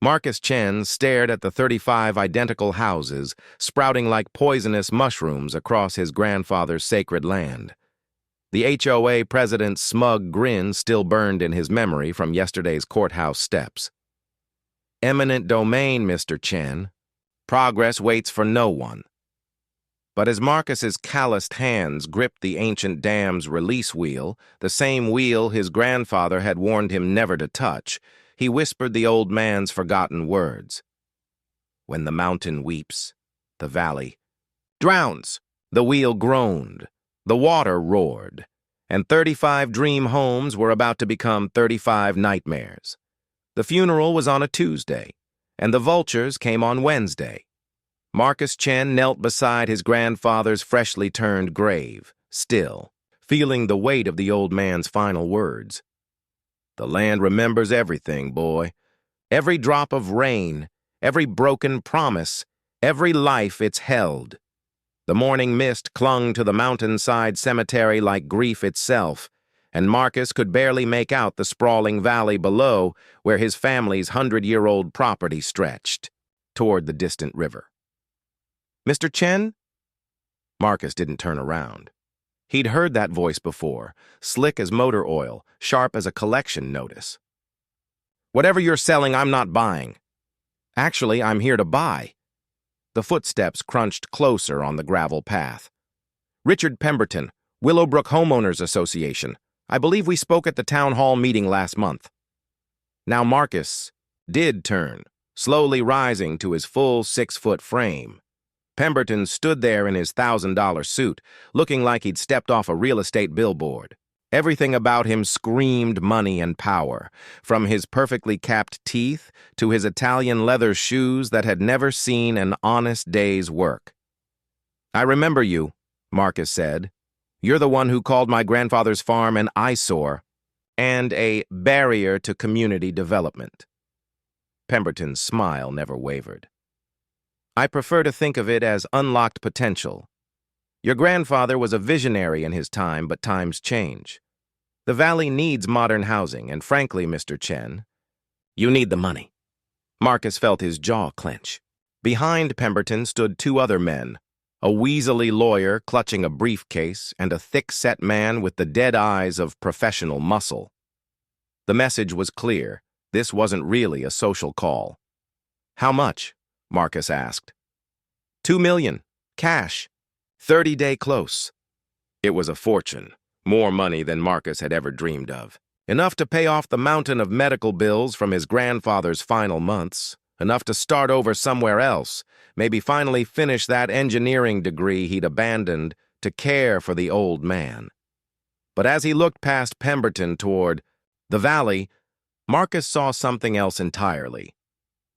Marcus Chen stared at the 35 identical houses sprouting like poisonous mushrooms across his grandfather's sacred land. The HOA president's smug grin still burned in his memory from yesterday's courthouse steps. Eminent domain, Mr. Chen. Progress waits for no one. But as Marcus's calloused hands gripped the ancient dam's release wheel, the same wheel his grandfather had warned him never to touch, he whispered the old man's forgotten words. When the mountain weeps, the valley drowns. The wheel groaned, the water roared, and 35 dream homes were about to become 35 nightmares. The funeral was on a Tuesday, and the vultures came on Wednesday. Marcus Chen knelt beside his grandfather's freshly turned grave, still, feeling the weight of the old man's final words. The land remembers everything, boy. Every drop of rain, every broken promise, every life it's held. The morning mist clung to the mountainside cemetery like grief itself, and Marcus could barely make out the sprawling valley below where his family's 100-year-old property stretched, toward the distant river. Mr. Chen? Marcus didn't turn around. He'd heard that voice before, slick as motor oil, sharp as a collection notice. Whatever you're selling, I'm not buying. Actually, I'm here to buy. The footsteps crunched closer on the gravel path. Richard Pemberton, Willowbrook Homeowners Association. I believe we spoke at the town hall meeting last month. Now Marcus did turn, slowly rising to his full 6-foot frame. Pemberton stood there in his $1,000 suit, looking like he'd stepped off a real estate billboard. Everything about him screamed money and power, from his perfectly capped teeth to his Italian leather shoes that had never seen an honest day's work. I remember you, Marcus said. You're the one who called my grandfather's farm an eyesore and a barrier to community development. Pemberton's smile never wavered. I prefer to think of it as unlocked potential. Your grandfather was a visionary in his time, but times change. The valley needs modern housing, and frankly, Mr. Chen, you need the money. Marcus felt his jaw clench. Behind Pemberton stood 2 other men, a weaselly lawyer clutching a briefcase and a thick-set man with the dead eyes of professional muscle. The message was clear. This wasn't really a social call. How much? Marcus asked. $2 million, cash, 30-day close. It was a fortune, more money than Marcus had ever dreamed of. Enough to pay off the mountain of medical bills from his grandfather's final months, enough to start over somewhere else, maybe finally finish that engineering degree he'd abandoned to care for the old man. But as he looked past Pemberton toward the valley, Marcus saw something else entirely.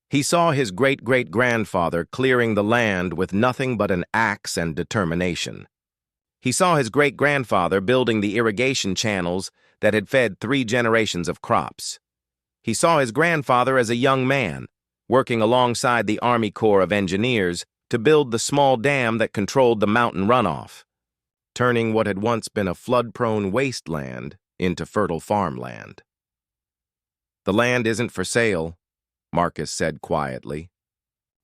He saw his great-great-grandfather clearing the land with nothing but an axe and determination. He saw his great-grandfather building the irrigation channels that had fed 3 generations of crops. He saw his grandfather as a young man, working alongside the Army Corps of Engineers to build the small dam that controlled the mountain runoff, turning what had once been a flood-prone wasteland into fertile farmland. The land isn't for sale, Marcus said quietly.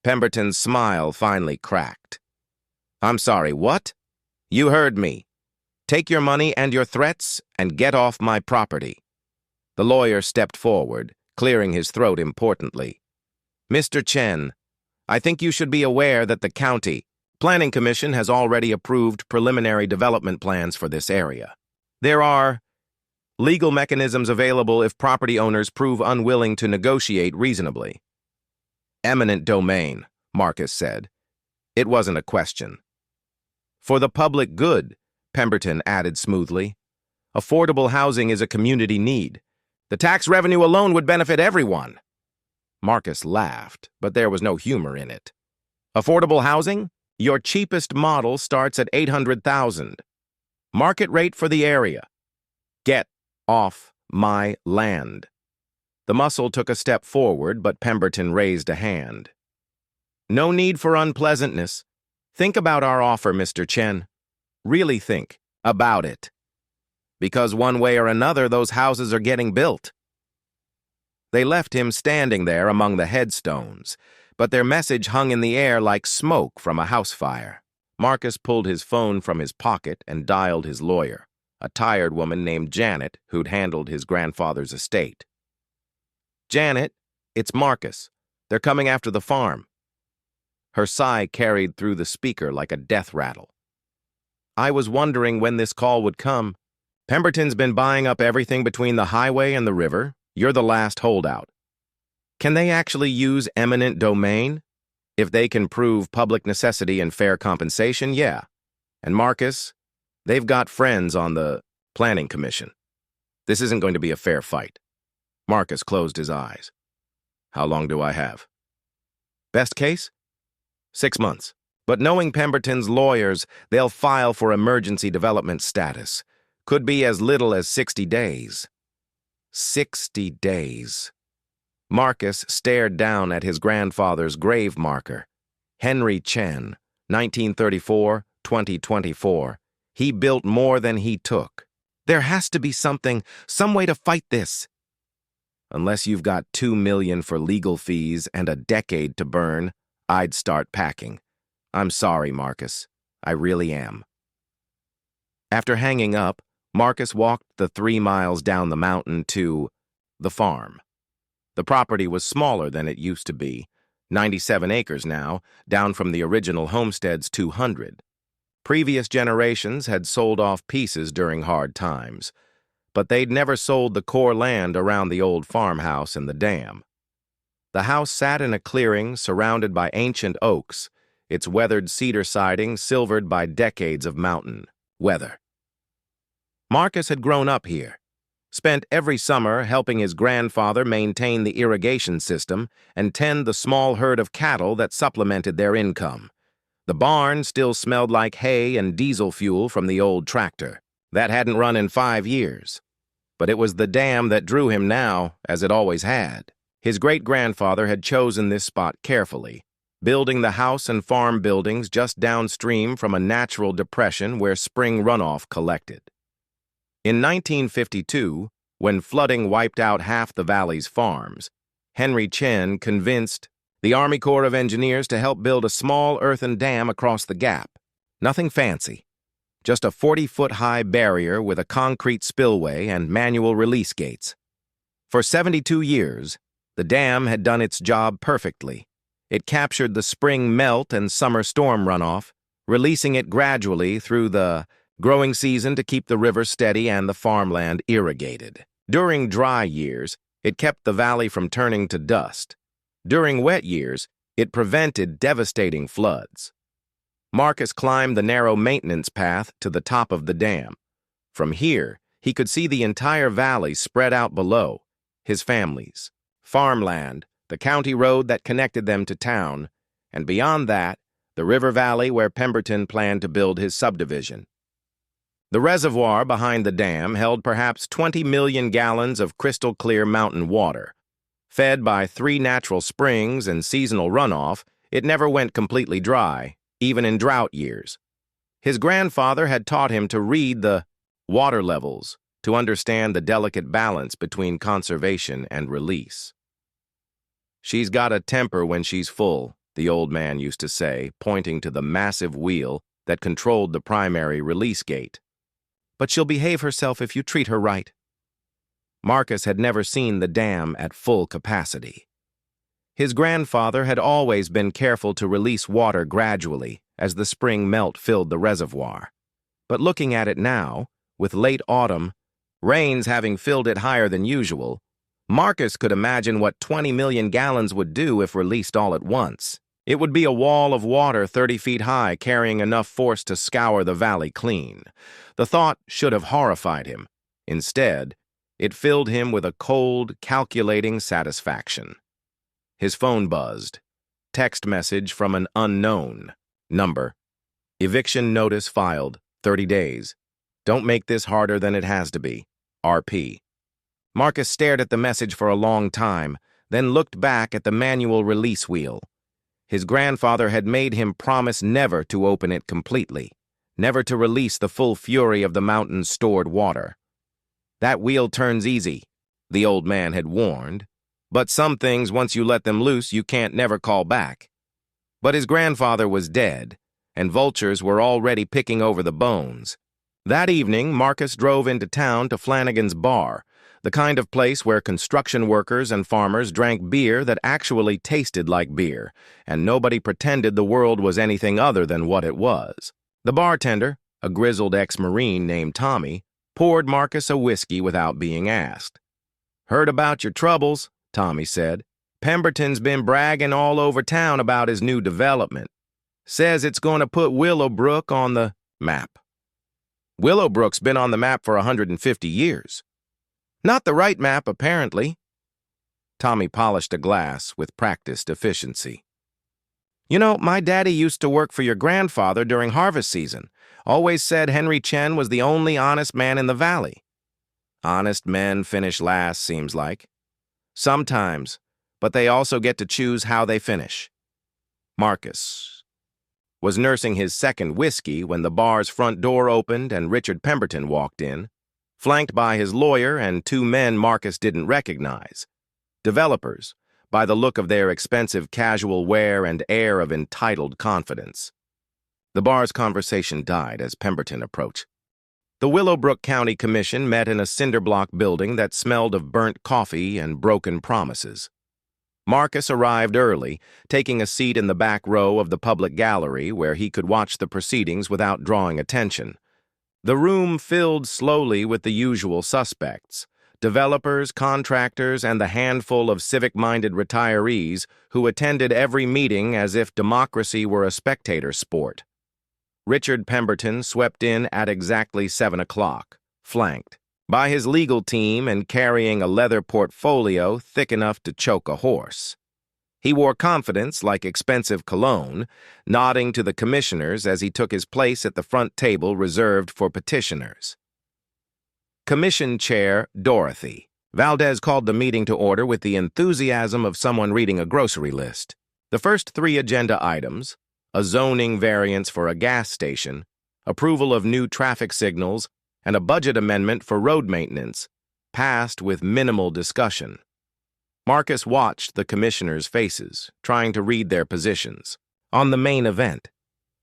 Pemberton's smile finally cracked. I'm sorry, what? You heard me. Take your money and your threats and get off my property. The lawyer stepped forward, clearing his throat importantly. Mr. Chen, I think you should be aware that the county planning commission has already approved preliminary development plans for this area. There are legal mechanisms available if property owners prove unwilling to negotiate reasonably. Eminent domain, Marcus said. It wasn't a question. For the public good, Pemberton added smoothly. Affordable housing is a community need. The tax revenue alone would benefit everyone. Marcus laughed, but there was no humor in it. Affordable housing? Your cheapest model starts at $800,000. Market rate for the area. Get off my land. The muscle took a step forward, but Pemberton raised a hand. No need for unpleasantness. Think about our offer, Mr. Chen. Really think about it. Because one way or another, those houses are getting built. They left him standing there among the headstones, but their message hung in the air like smoke from a house fire. Marcus pulled his phone from his pocket and dialed his lawyer, a tired woman named Janet who'd handled his grandfather's estate. "Janet, it's Marcus. They're coming after the farm." Her sigh carried through the speaker like a death rattle. "I was wondering when this call would come. Pemberton's been buying up everything between the highway and the river. You're the last holdout. Can they actually use eminent domain? If they can prove public necessity and fair compensation, yeah. And Marcus, they've got friends on the planning commission. This isn't going to be a fair fight." Marcus closed his eyes. "How long do I have?" "Best case? 6 months. But knowing Pemberton's lawyers, they'll file for emergency development status. Could be as little as 60 days. 60 days. Marcus stared down at his grandfather's grave marker. Henry Chen, 1934-2024. He built more than he took. There has to be some way to fight this. Unless you've got $2 million for legal fees and a decade to burn, I'd start packing. I'm sorry, Marcus. I really am. After hanging up, Marcus walked the 3 miles down the mountain to the farm. The property was smaller than it used to be, 97 acres now, down from the original homestead's 200. Previous generations had sold off pieces during hard times, but they'd never sold the core land around the old farmhouse and the dam. The house sat in a clearing surrounded by ancient oaks, its weathered cedar siding silvered by decades of mountain weather. Marcus had grown up here, spent every summer helping his grandfather maintain the irrigation system and tend the small herd of cattle that supplemented their income. The barn still smelled like hay and diesel fuel from the old tractor. That hadn't run in 5 years. But it was the dam that drew him now, as it always had. His great-grandfather had chosen this spot carefully, building the house and farm buildings just downstream from a natural depression where spring runoff collected. In 1952, when flooding wiped out half the valley's farms, Henry Chen convinced the Army Corps of Engineers to help build a small earthen dam across the gap. Nothing fancy, just a 40-foot-high barrier with a concrete spillway and manual release gates. For 72 years, the dam had done its job perfectly. It captured the spring melt and summer storm runoff, releasing it gradually through the growing season to keep the river steady and the farmland irrigated. During dry years, it kept the valley from turning to dust. During wet years, it prevented devastating floods. Marcus climbed the narrow maintenance path to the top of the dam. From here, he could see the entire valley spread out below, his family's farmland, the county road that connected them to town, and beyond that, the river valley where Pemberton planned to build his subdivision. The reservoir behind the dam held perhaps 20 million gallons of crystal-clear mountain water. Fed by 3 natural springs and seasonal runoff, it never went completely dry, even in drought years. His grandfather had taught him to read the water levels, to understand the delicate balance between conservation and release. "She's got a temper when she's full," the old man used to say, pointing to the massive wheel that controlled the primary release gate. "But she'll behave herself if you treat her right." Marcus had never seen the dam at full capacity. His grandfather had always been careful to release water gradually as the spring melt filled the reservoir. But looking at it now, with late autumn, rains having filled it higher than usual, Marcus could imagine what 20 million gallons would do if released all at once. It would be a wall of water 30 feet high, carrying enough force to scour the valley clean. The thought should have horrified him. Instead, it filled him with a cold, calculating satisfaction. His phone buzzed. Text message from an unknown number. "Eviction notice filed, 30 days. Don't make this harder than it has to be. RP." Marcus stared at the message for a long time, then looked back at the manual release wheel. His grandfather had made him promise never to open it completely, never to release the full fury of the mountain's stored water. "That wheel turns easy," the old man had warned, But some things, once you let them loose, you can't never call back. But his grandfather was dead, and vultures were already picking over the bones. That evening, Marcus drove into town to Flanagan's Bar, the kind of place where construction workers and farmers drank beer that actually tasted like beer, and nobody pretended the world was anything other than what it was. The bartender, a grizzled ex-Marine named Tommy, poured Marcus a whiskey without being asked. "Heard about your troubles," Tommy said. "Pemberton's been bragging all over town about his new development. Says it's going to put Willowbrook on the map." "Willowbrook's been on the map for 150 years. Not the right map, apparently." Tommy polished a glass with practiced efficiency. "You know, my daddy used to work for your grandfather during harvest season. Always said Henry Chen was the only honest man in the valley." "Honest men finish last, seems like." "Sometimes, but they also get to choose how they finish." Marcus was nursing his second whiskey when the bar's front door opened and Richard Pemberton walked in, flanked by his lawyer and two men Marcus didn't recognize. Developers, by the look of their expensive casual wear and air of entitled confidence. The bar's conversation died as Pemberton approached. The Willowbrook County Commission met in a cinder-block building that smelled of burnt coffee and broken promises. Marcus arrived early, taking a seat in the back row of the public gallery where he could watch the proceedings without drawing attention. The room filled slowly with the usual suspects: developers, contractors, and the handful of civic-minded retirees who attended every meeting as if democracy were a spectator sport. Richard Pemberton swept in at exactly 7 o'clock, flanked by his legal team and carrying a leather portfolio thick enough to choke a horse. He wore confidence like expensive cologne, nodding to the commissioners as he took his place at the front table reserved for petitioners. Commission Chair Dorothy Valdez called the meeting to order with the enthusiasm of someone reading a grocery list. The first 3 agenda items, a zoning variance for a gas station, approval of new traffic signals, and a budget amendment for road maintenance, passed with minimal discussion. Marcus watched the commissioners' faces, trying to read their positions. On the main event,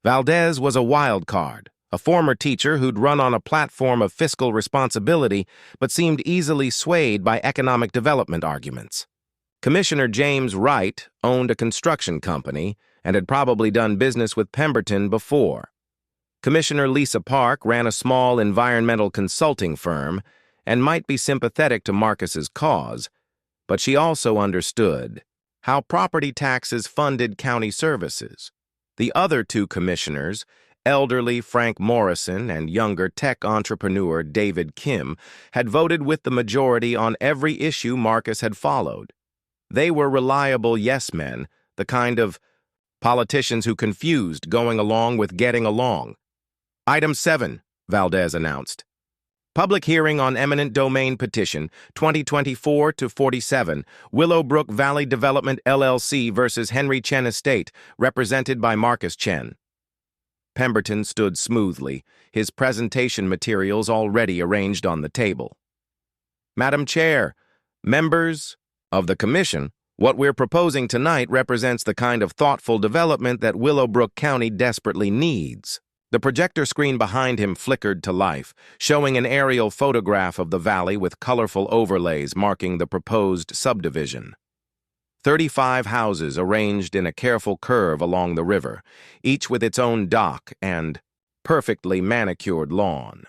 Valdez was a wild card, a former teacher who'd run on a platform of fiscal responsibility but seemed easily swayed by economic development arguments. Commissioner James Wright owned a construction company and had probably done business with Pemberton before. Commissioner Lisa Park ran a small environmental consulting firm and might be sympathetic to Marcus's cause, but she also understood how property taxes funded county services. The other 2 commissioners, elderly Frank Morrison and younger tech entrepreneur David Kim, had voted with the majority on every issue Marcus had followed. They were reliable yes-men, the kind of politicians who confused going along with getting along. Item 7, Valdez announced. Public hearing on eminent domain petition 2024-47, Willowbrook Valley Development LLC versus Henry Chen Estate, represented by Marcus Chen. Pemberton stood smoothly, his presentation materials already arranged on the table. "Madam Chair, members of the Commission, what we're proposing tonight represents the kind of thoughtful development that Willowbrook County desperately needs." The projector screen behind him flickered to life, showing an aerial photograph of the valley with colorful overlays marking the proposed subdivision. 35 houses arranged in a careful curve along the river, each with its own dock and perfectly manicured lawn.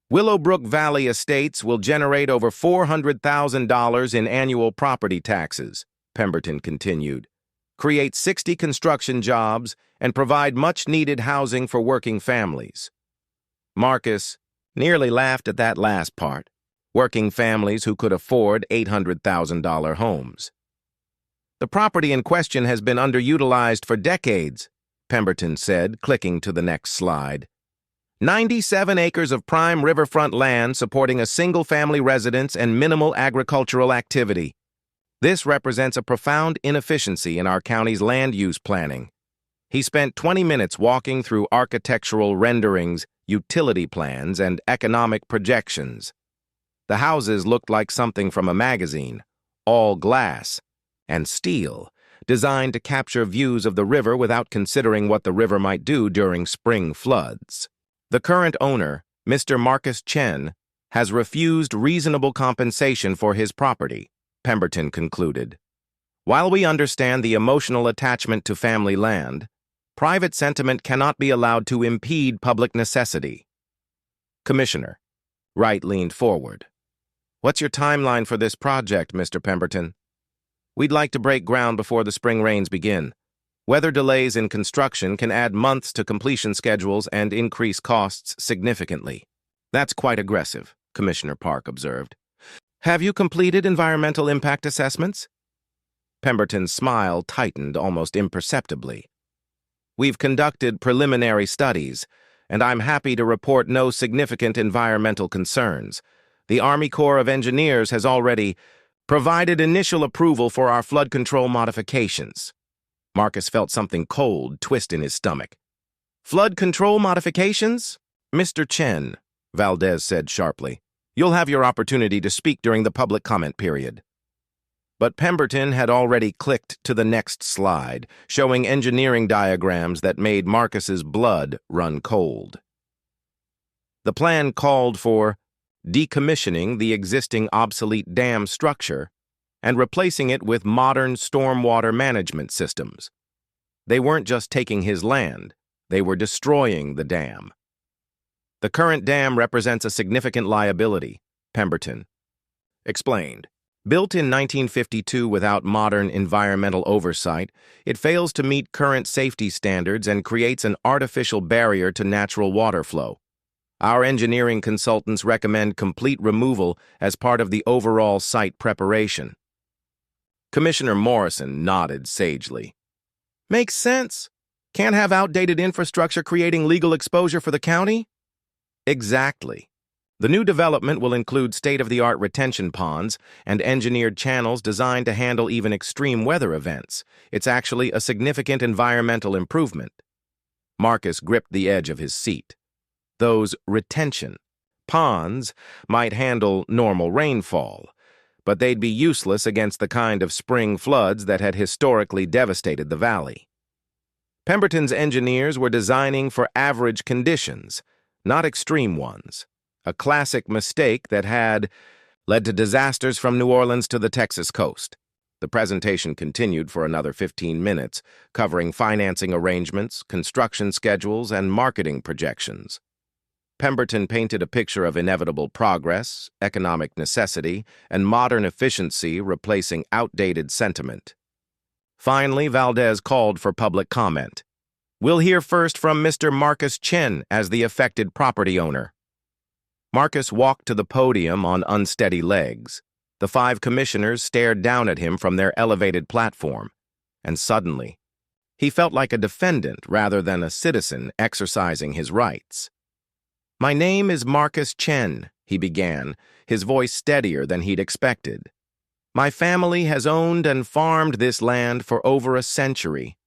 Willowbrook Valley Estates will generate over $400,000 in annual property taxes, Pemberton continued, create 60 construction jobs, and provide much-needed housing for working families. Marcus nearly laughed at that last part, working families who could afford $800,000 homes. "The property in question has been underutilized for decades," Pemberton said, clicking to the next slide. 97 acres of prime riverfront land supporting a single-family residence and minimal agricultural activity. This represents a profound inefficiency in our county's land use planning. He spent 20 minutes walking through architectural renderings, utility plans, and economic projections. The houses looked like something from a magazine, all glass, and steel, designed to capture views of the river without considering what the river might do during spring floods. The current owner, Mr. Marcus Chen, has refused reasonable compensation for his property, Pemberton concluded. While we understand the emotional attachment to family land, private sentiment cannot be allowed to impede public necessity. Commissioner. Wright leaned forward. What's your timeline for this project, Mr. Pemberton? We'd like to break ground before the spring rains begin. Weather delays in construction can add months to completion schedules and increase costs significantly. That's quite aggressive, Commissioner Park observed. Have you completed environmental impact assessments? Pemberton's smile tightened almost imperceptibly. We've conducted preliminary studies, and I'm happy to report no significant environmental concerns. The Army Corps of Engineers has already provided initial approval for our flood control modifications. Marcus felt something cold twist in his stomach. Flood control modifications? Mr. Chen, Valdez said sharply. You'll have your opportunity to speak during the public comment period. But Pemberton had already clicked to the next slide, showing engineering diagrams that made Marcus's blood run cold. The plan called for decommissioning the existing obsolete dam structure and replacing it with modern stormwater management systems. They weren't just taking his land, they were destroying the dam. The current dam represents a significant liability, Pemberton explained. Built in 1952 without modern environmental oversight, it fails to meet current safety standards and creates an artificial barrier to natural water flow. Our engineering consultants recommend complete removal as part of the overall site preparation. Commissioner Morrison nodded sagely. Makes sense. Can't have outdated infrastructure creating legal exposure for the county? Exactly. The new development will include state-of-the-art retention ponds and engineered channels designed to handle even extreme weather events. It's actually a significant environmental improvement. Marcus gripped the edge of his seat. Those retention ponds might handle normal rainfall, but they'd be useless against the kind of spring floods that had historically devastated the valley. Pemberton's engineers were designing for average conditions, not extreme ones. A classic mistake that had led to disasters from New Orleans to the Texas coast. The presentation continued for another 15 minutes, covering financing arrangements, construction schedules, and marketing projections. Pemberton painted a picture of inevitable progress, economic necessity, and modern efficiency replacing outdated sentiment. Finally, Valdez called for public comment. We'll hear first from Mr. Marcus Chen as the affected property owner. Marcus walked to the podium on unsteady legs. The 5 commissioners stared down at him from their elevated platform, and suddenly, he felt like a defendant rather than a citizen exercising his rights. My name is Marcus Chen, he began, his voice steadier than he'd expected. My family has owned and farmed this land for over a century.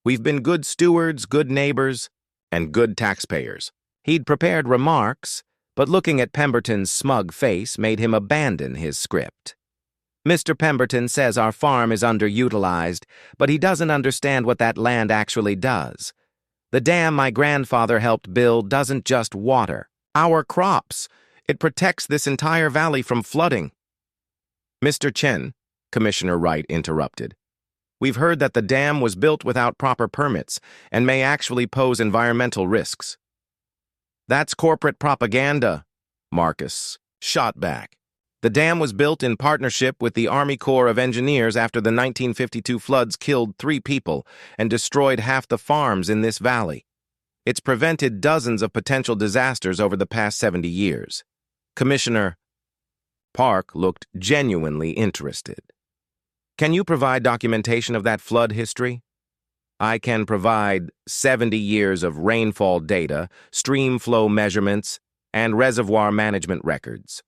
We've been good stewards, good neighbors, and good taxpayers. He'd prepared remarks, but looking at Pemberton's smug face made him abandon his script. Mr. Pemberton says our farm is underutilized, but he doesn't understand what that land actually does. The dam my grandfather helped build doesn't just water our crops. It protects this entire valley from flooding. Mr. Chen, Commissioner Wright interrupted. We've heard that the dam was built without proper permits and may actually pose environmental risks. That's corporate propaganda, Marcus shot back. The dam was built in partnership with the Army Corps of Engineers after the 1952 floods killed 3 people and destroyed half the farms in this valley. It's prevented dozens of potential disasters over the past 70 years. Commissioner Park looked genuinely interested. Can you provide documentation of that flood history? I can provide 70 years of rainfall data, stream flow measurements, and reservoir management records.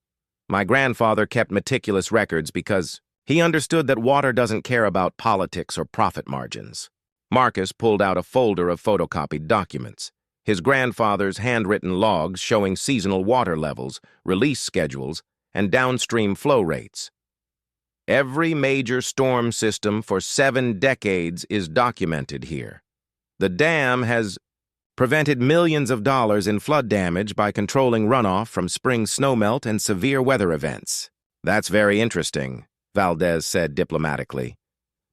My grandfather kept meticulous records because he understood that water doesn't care about politics or profit margins. Marcus pulled out a folder of photocopied documents, his grandfather's handwritten logs showing seasonal water levels, release schedules, and downstream flow rates. Every major storm system for 7 decades is documented here. The dam has prevented millions of dollars in flood damage by controlling runoff from spring snowmelt and severe weather events. That's very interesting, Valdez said diplomatically.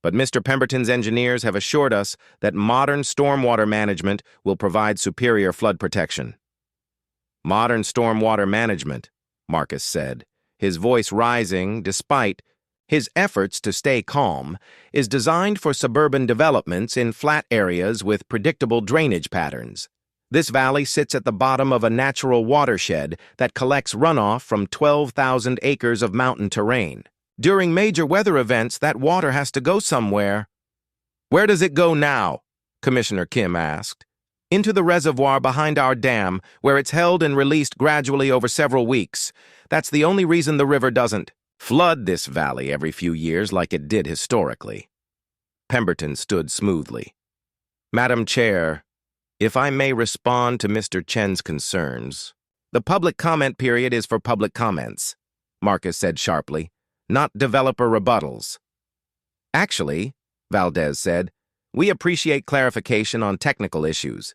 But Mr. Pemberton's engineers have assured us that modern stormwater management will provide superior flood protection. Modern stormwater management, Marcus said, his voice rising despite his efforts to stay calm, is designed for suburban developments in flat areas with predictable drainage patterns. This valley sits at the bottom of a natural watershed that collects runoff from 12,000 acres of mountain terrain. During major weather events, that water has to go somewhere. Where does it go now? Commissioner Kim asked. Into the reservoir behind our dam, where it's held and released gradually over several weeks. That's the only reason the river doesn't flood this valley every few years like it did historically. Pemberton stood smoothly. Madam Chair, if I may respond to Mr. Chen's concerns. The public comment period is for public comments, Marcus said sharply, not developer rebuttals. Actually, Valdez said, we appreciate clarification on technical issues.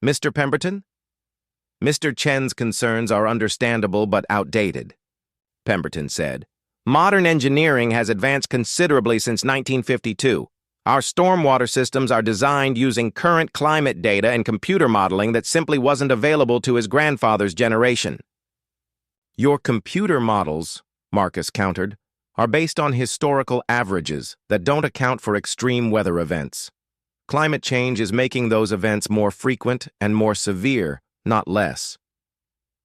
Mr. Pemberton? Mr. Chen's concerns are understandable but outdated, Pemberton said. Modern engineering has advanced considerably since 1952. Our stormwater systems are designed using current climate data and computer modeling that simply wasn't available to his grandfather's generation. Your computer models, Marcus countered, are based on historical averages that don't account for extreme weather events. Climate change is making those events more frequent and more severe, not less.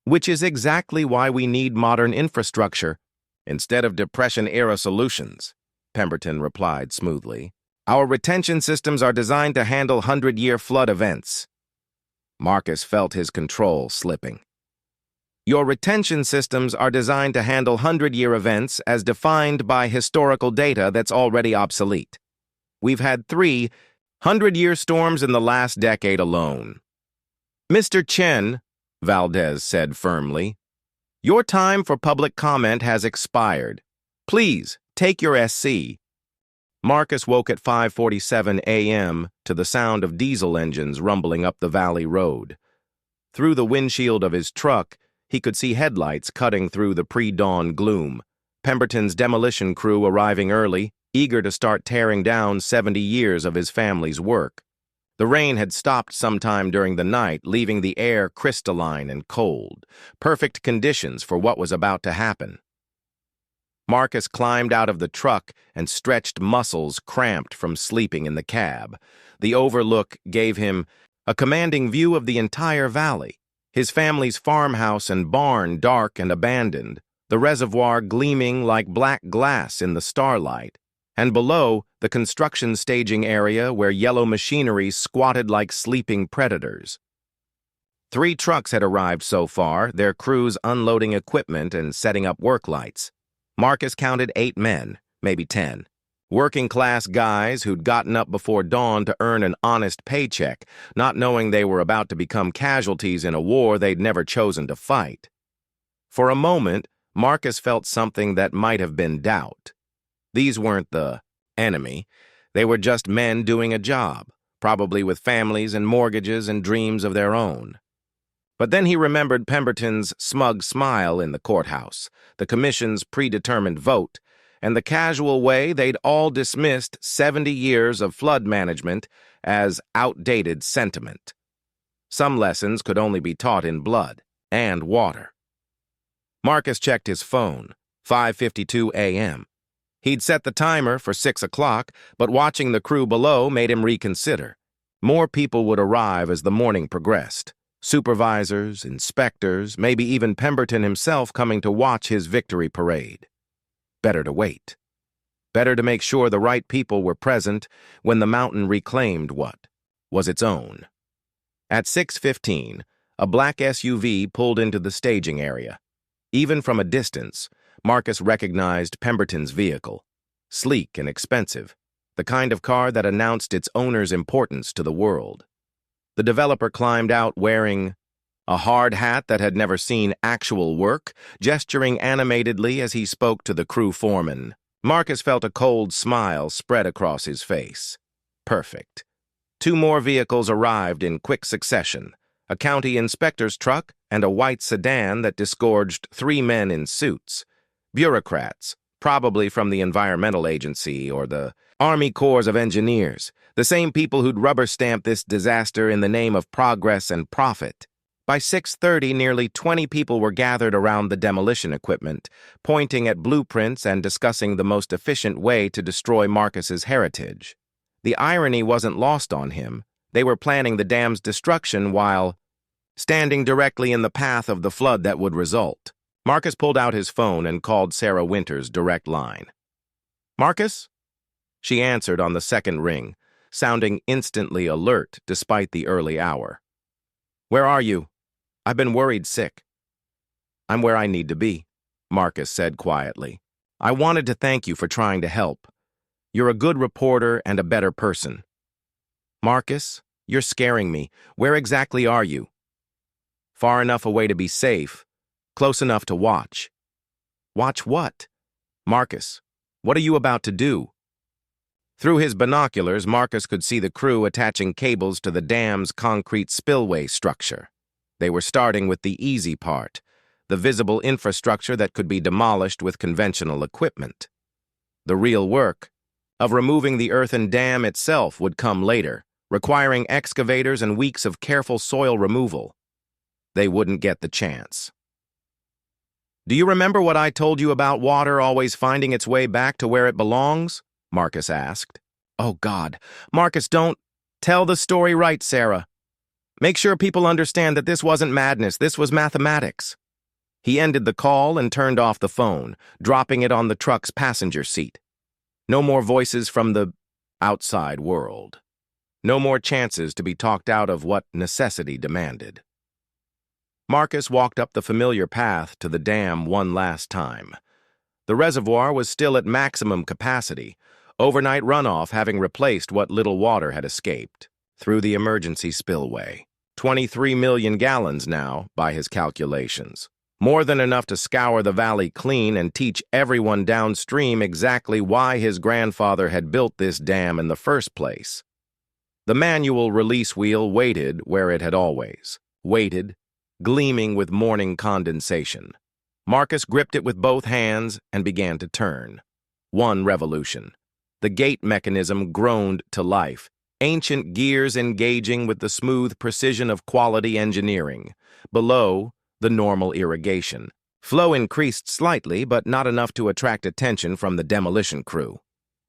Which is exactly why we need modern infrastructure instead of Depression-era solutions, Pemberton replied smoothly. Our retention systems are designed to handle 100-year flood events. Marcus felt his control slipping. Your retention systems are designed to handle 100-year events as defined by historical data that's already obsolete. We've had 3 100-year storms in the last decade alone. Mr. Chen, Valdez said firmly, your time for public comment has expired. Please, take your SC. Marcus woke at 5:47 a.m. to the sound of diesel engines rumbling up the valley road. Through the windshield of his truck, he could see headlights cutting through the pre-dawn gloom. Pemberton's demolition crew arriving early, eager to start tearing down 70 years of his family's work. The rain had stopped sometime during the night, leaving the air crystalline and cold, perfect conditions for what was about to happen. Marcus climbed out of the truck and stretched muscles cramped from sleeping in the cab. The overlook gave him a commanding view of the entire valley, his family's farmhouse and barn dark and abandoned, the reservoir gleaming like black glass in the starlight, and below, the construction staging area where yellow machinery squatted like sleeping predators. 3 trucks had arrived so far, their crews unloading equipment and setting up work lights. Marcus counted 8 men, maybe 10. Working-class guys who'd gotten up before dawn to earn an honest paycheck, not knowing they were about to become casualties in a war they'd never chosen to fight. For a moment, Marcus felt something that might have been doubt. These weren't the enemy. They were just men doing a job, probably with families and mortgages and dreams of their own. But then he remembered Pemberton's smug smile in the courthouse, the commission's predetermined vote, and the casual way they'd all dismissed 70 years of flood management as outdated sentiment. Some lessons could only be taught in blood and water. Marcus checked his phone, 5:52 a.m. He'd set the timer for 6 o'clock, but watching the crew below made him reconsider. More people would arrive as the morning progressed. Supervisors, inspectors, maybe even Pemberton himself coming to watch his victory parade. Better to wait. Better to make sure the right people were present when the mountain reclaimed what was its own. At 6:15, a black SUV pulled into the staging area. Even from a distance, Marcus recognized Pemberton's vehicle. Sleek and expensive, the kind of car that announced its owner's importance to the world. The developer climbed out wearing a hard hat that had never seen actual work, gesturing animatedly as he spoke to the crew foreman. Marcus felt a cold smile spread across his face. Perfect. 2 more vehicles arrived in quick succession, a county inspector's truck and a white sedan that disgorged 3 men in suits. Bureaucrats, probably from the Environmental Agency or the Army Corps of Engineers, the same people who'd rubber-stamp this disaster in the name of progress and profit. By 6:30, nearly 20 people were gathered around the demolition equipment, pointing at blueprints and discussing the most efficient way to destroy Marcus's heritage. The irony wasn't lost on him. They were planning the dam's destruction while standing directly in the path of the flood that would result. Marcus pulled out his phone and called Sarah Winter's direct line. "Marcus?" She answered on the second ring, sounding instantly alert despite the early hour. "Where are you? I've been worried sick." "I'm where I need to be," Marcus said quietly. "I wanted to thank you for trying to help. You're a good reporter and a better person." "Marcus, you're scaring me. Where exactly are you?" "Far enough away to be safe, close enough to watch." "Watch what?" "Marcus, what are you about to do?" Through his binoculars, Marcus could see the crew attaching cables to the dam's concrete spillway structure. They were starting with the easy part, the visible infrastructure that could be demolished with conventional equipment. The real work of removing the earthen dam itself would come later, requiring excavators and weeks of careful soil removal. They wouldn't get the chance. "Do you remember what I told you about water always finding its way back to where it belongs?" Marcus asked. "Oh, God. Marcus, don't tell the story right, Sarah. Make sure people understand that this wasn't madness, this was mathematics." He ended the call and turned off the phone, dropping it on the truck's passenger seat. No more voices from the outside world. No more chances to be talked out of what necessity demanded. Marcus walked up the familiar path to the dam one last time. The reservoir was still at maximum capacity, overnight runoff having replaced what little water had escaped through the emergency spillway. 23 million gallons now, by his calculations. More than enough to scour the valley clean and teach everyone downstream exactly why his grandfather had built this dam in the first place. The manual release wheel waited where it had always waited, gleaming with morning condensation. Marcus gripped it with both hands and began to turn. 1 revolution. The gate mechanism groaned to life, ancient gears engaging with the smooth precision of quality engineering. Below, the normal irrigation. Flow increased slightly, but not enough to attract attention from the demolition crew.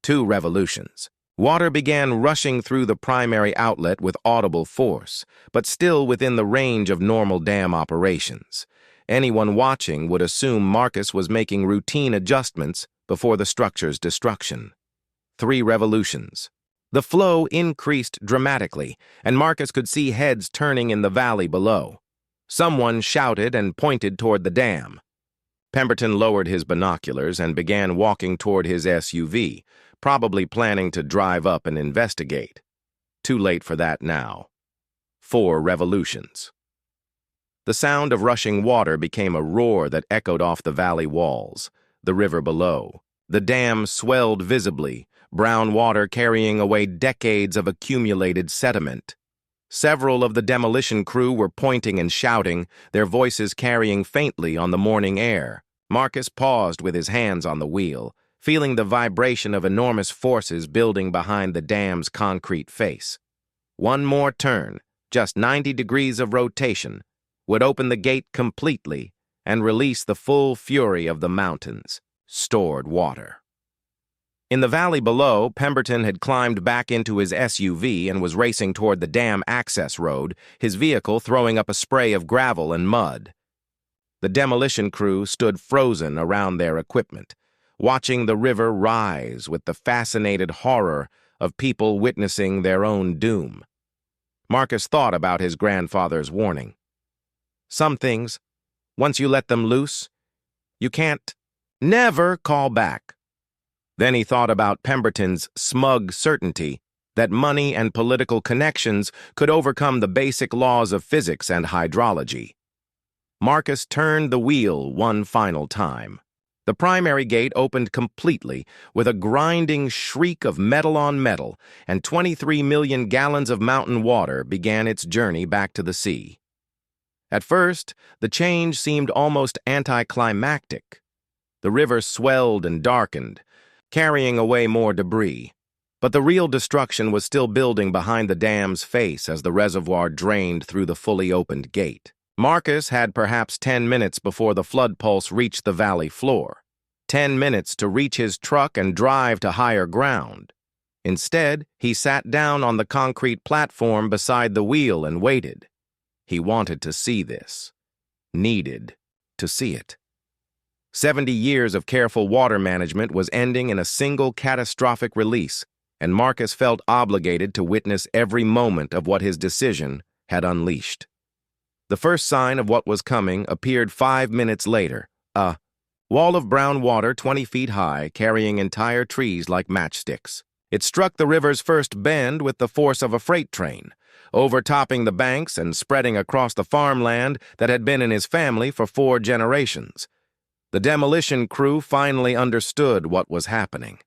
2 revolutions. Water began rushing through the primary outlet with audible force, but still within the range of normal dam operations. Anyone watching would assume Marcus was making routine adjustments before the structure's destruction. 3 revolutions. The flow increased dramatically, and Marcus could see heads turning in the valley below. Someone shouted and pointed toward the dam. Pemberton lowered his binoculars and began walking toward his SUV, probably planning to drive up and investigate. Too late for that now. 4 revolutions. The sound of rushing water became a roar that echoed off the valley walls, the river below. The dam swelled visibly, brown water carrying away decades of accumulated sediment. Several of the demolition crew were pointing and shouting, their voices carrying faintly on the morning air. Marcus paused with his hands on the wheel, feeling the vibration of enormous forces building behind the dam's concrete face. 1 more turn, just 90 degrees of rotation, would open the gate completely and release the full fury of the mountains, stored water. In the valley below, Pemberton had climbed back into his SUV and was racing toward the dam access road, his vehicle throwing up a spray of gravel and mud. The demolition crew stood frozen around their equipment, watching the river rise with the fascinated horror of people witnessing their own doom. Marcus thought about his grandfather's warning. Some things, once you let them loose, you can't never call back. Then he thought about Pemberton's smug certainty that money and political connections could overcome the basic laws of physics and hydrology. Marcus turned the wheel one final time. The primary gate opened completely, with a grinding shriek of metal on metal, and 23 million gallons of mountain water began its journey back to the sea. At first, the change seemed almost anticlimactic. The river swelled and darkened, carrying away more debris. But the real destruction was still building behind the dam's face as the reservoir drained through the fully opened gate. Marcus had perhaps 10 minutes before the flood pulse reached the valley floor. 10 minutes to reach his truck and drive to higher ground. Instead, he sat down on the concrete platform beside the wheel and waited. He wanted to see this. Needed to see it. 70 years of careful water management was ending in a single catastrophic release, and Marcus felt obligated to witness every moment of what his decision had unleashed. The first sign of what was coming appeared 5 minutes later, a wall of brown water 20 feet high, carrying entire trees like matchsticks. It struck the river's first bend with the force of a freight train, overtopping the banks and spreading across the farmland that had been in his family for 4 generations. The demolition crew finally understood what was happening.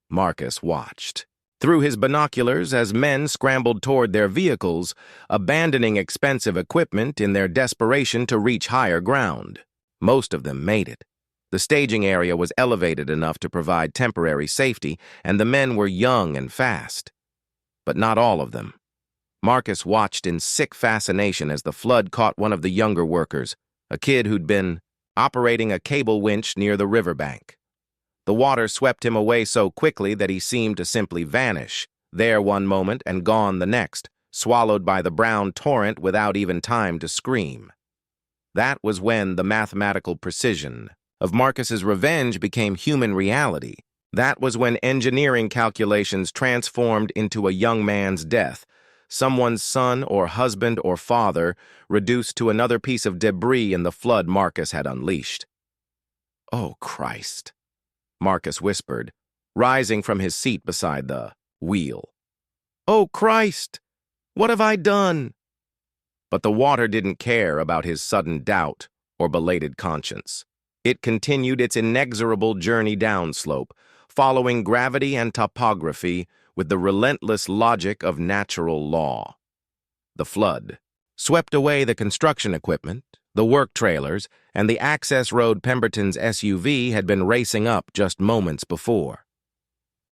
Marcus watched through his binoculars as men scrambled toward their vehicles, abandoning expensive equipment in their desperation to reach higher ground. Most of them made it. The staging area was elevated enough to provide temporary safety, and the men were young and fast. But not all of them. Marcus watched in sick fascination as the flood caught one of the younger workers, a kid who'd been operating a cable winch near the riverbank. The water swept him away so quickly that he seemed to simply vanish, there one moment and gone the next, swallowed by the brown torrent without even time to scream. That was when the mathematical precision of Marcus's revenge became human reality. That was when engineering calculations transformed into a young man's death, someone's son or husband or father reduced to another piece of debris in the flood Marcus had unleashed. "Oh, Christ," Marcus whispered, rising from his seat beside the wheel. "Oh, Christ, what have I done?" But the water didn't care about his sudden doubt or belated conscience. It continued its inexorable journey downslope, following gravity and topography with the relentless logic of natural law. The flood swept away the construction equipment, the work trailers, and the access road Pemberton's SUV had been racing up just moments before.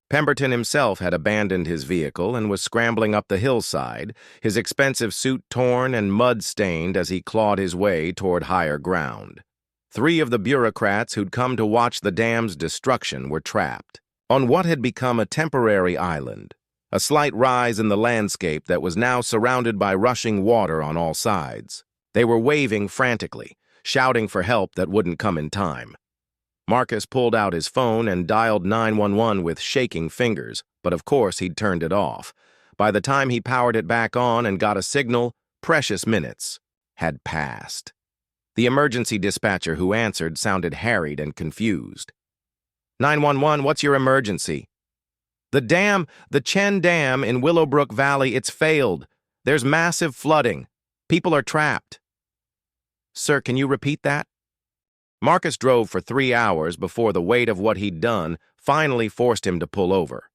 Pemberton himself had abandoned his vehicle and was scrambling up the hillside, his expensive suit torn and mud-stained as he clawed his way toward higher ground. 3 of the bureaucrats who'd come to watch the dam's destruction were trapped on what had become a temporary island, a slight rise in the landscape that was now surrounded by rushing water on all sides. They were waving frantically, shouting for help that wouldn't come in time. Marcus pulled out his phone and dialed 911 with shaking fingers, but of course he'd turned it off. By the time he powered it back on and got a signal, precious minutes had passed. The emergency dispatcher who answered sounded harried and confused. 911, what's your emergency? The Chen Dam in Willowbrook Valley, it's failed. There's massive flooding. People are trapped. Sir, can you repeat that? Marcus drove for 3 hours before the weight of what he'd done finally forced him to pull over.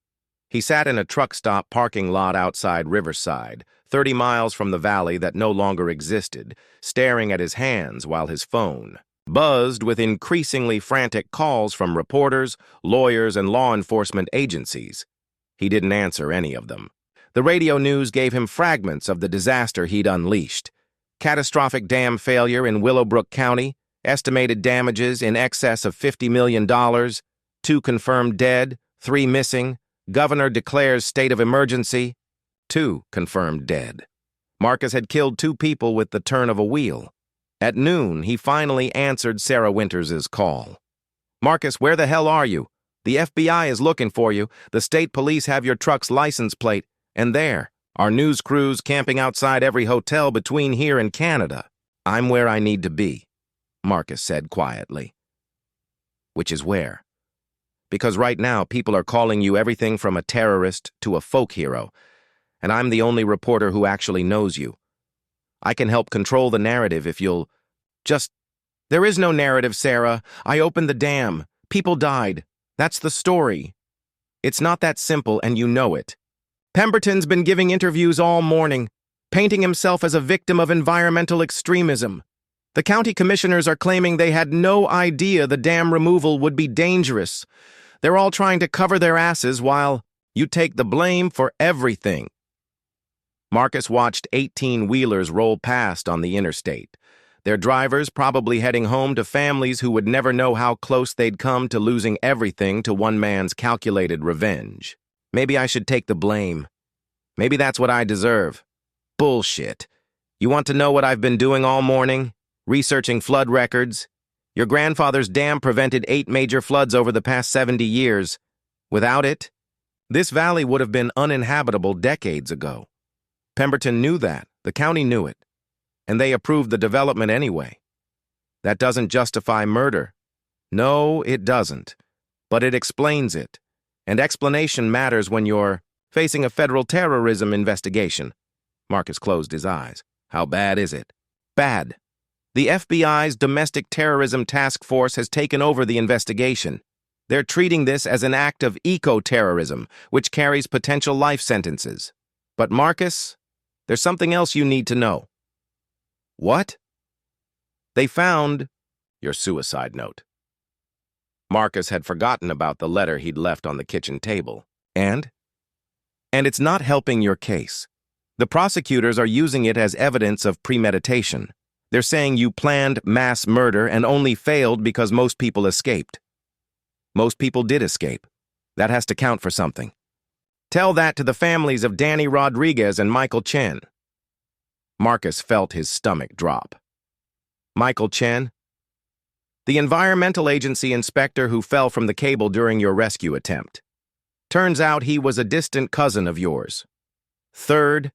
He sat in a truck stop parking lot outside Riverside, 30 miles from the valley that no longer existed, staring at his hands while his phone buzzed with increasingly frantic calls from reporters, lawyers, and law enforcement agencies. He didn't answer any of them. The radio news gave him fragments of the disaster he'd unleashed. Catastrophic dam failure in Willowbrook County, estimated damages in excess of $50 million, 2 confirmed dead, 3 missing, governor declares state of emergency, 2 confirmed dead. Marcus had killed 2 people with the turn of a wheel. At noon, he finally answered Sarah Winters's call. "Marcus, where the hell are you? The FBI is looking for you. The state police have your truck's license plate. And there, our news crews camping outside every hotel between here and Canada. I'm where I need to be," Marcus said quietly. "Which is where?" "Because right now, people are calling you everything from a terrorist to a folk hero, and I'm the only reporter who actually knows you. I can help control the narrative if you'll just... There is no narrative, Sarah. I opened the dam. People died. That's the story. It's not that simple, and you know it. Pemberton's been giving interviews all morning, painting himself as a victim of environmental extremism. The county commissioners are claiming they had no idea the dam removal would be dangerous. They're all trying to cover their asses while you take the blame for everything. Marcus watched 18-wheelers roll past on the interstate, their drivers probably heading home to families who would never know how close they'd come to losing everything to one man's calculated revenge. Maybe I should take the blame. Maybe that's what I deserve. Bullshit. You want to know what I've been doing all morning? Researching flood records. Your grandfather's dam prevented 8 major floods over the past 70 years. Without it, this valley would have been uninhabitable decades ago. Pemberton knew that. The county knew it. And they approved the development anyway. That doesn't justify murder. No, it doesn't. But it explains it. And explanation matters when you're facing a federal terrorism investigation. Marcus closed his eyes. How bad is it? Bad. The FBI's Domestic Terrorism Task Force has taken over the investigation. They're treating this as an act of eco-terrorism, which carries potential life sentences. But Marcus, there's something else you need to know. What? They found your suicide note. Marcus had forgotten about the letter he'd left on the kitchen table. And it's not helping your case. The prosecutors are using it as evidence of premeditation. They're saying you planned mass murder and only failed because most people escaped. Most people did escape. That has to count for something. Tell that to the families of Danny Rodriguez and Michael Chen. Marcus felt his stomach drop. Michael Chen? The environmental agency inspector who fell from the cable during your rescue attempt. Turns out he was a distant cousin of yours. 3rd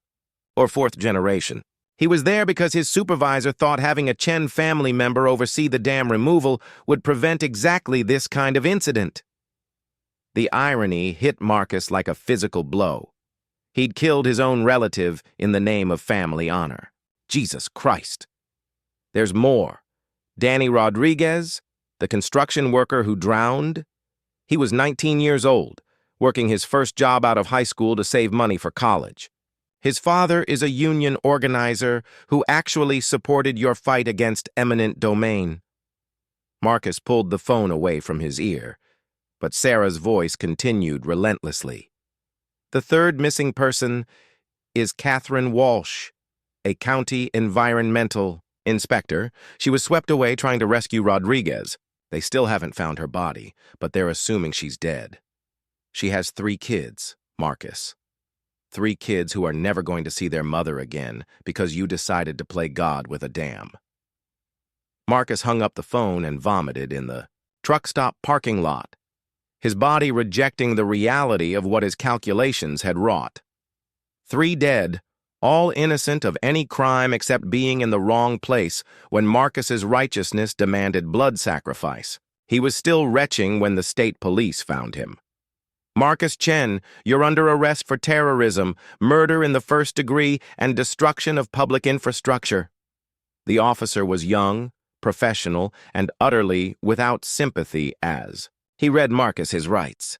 or 4th generation. He was there because his supervisor thought having a Chen family member oversee the dam removal would prevent exactly this kind of incident. The irony hit Marcus like a physical blow. He'd killed his own relative in the name of family honor. Jesus Christ. There's more. Danny Rodriguez, the construction worker who drowned, he was 19 years old, working his first job out of high school to save money for college. His father is a union organizer who actually supported your fight against eminent domain. Marcus pulled the phone away from his ear, but Sarah's voice continued relentlessly. The 3rd missing person is Catherine Walsh, a county environmental inspector. She was swept away trying to rescue Rodriguez. They still haven't found her body, but they're assuming she's dead. She has 3 kids, Marcus. 3 kids who are never going to see their mother again because you decided to play God with a dam. Marcus hung up the phone and vomited in the truck stop parking lot, his body rejecting the reality of what his calculations had wrought. 3 dead, all innocent of any crime except being in the wrong place when Marcus's righteousness demanded blood sacrifice. He was still retching when the state police found him. Marcus Chen, you're under arrest for terrorism, murder in the 1st degree, and destruction of public infrastructure. The officer was young, professional, and utterly without sympathy as he read Marcus his rights.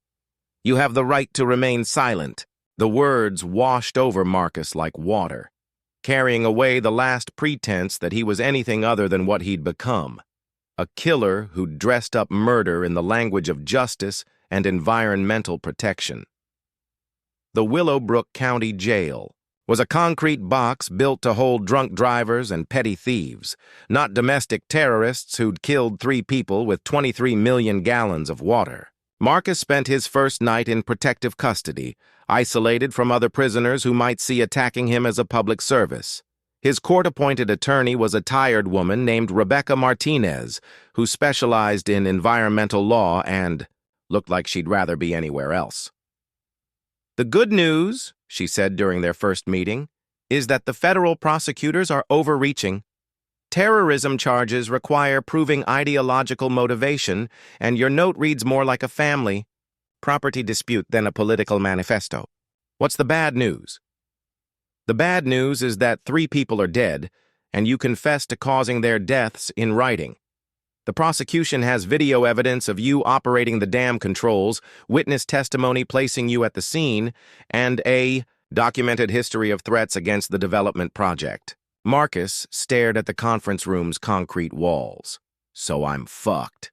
You have the right to remain silent. The words washed over Marcus like water, carrying away the last pretense that he was anything other than what he'd become, a killer who dressed up murder in the language of justice and environmental protection. The Willowbrook County Jail was a concrete box built to hold drunk drivers and petty thieves, not domestic terrorists who'd killed 3 people with 23 million gallons of water. Marcus spent his first night in protective custody, isolated from other prisoners who might see attacking him as a public service. His court-appointed attorney was a tired woman named Rebecca Martinez, who specialized in environmental law and looked like she'd rather be anywhere else. The good news, she said during their first meeting, is that the federal prosecutors are overreaching. Terrorism charges require proving ideological motivation, and your note reads more like a family property dispute than a political manifesto. What's the bad news? The bad news is that 3 people are dead, and you confess to causing their deaths in writing. The prosecution has video evidence of you operating the dam controls, witness testimony placing you at the scene, and a documented history of threats against the development project. Marcus stared at the conference room's concrete walls. So I'm fucked.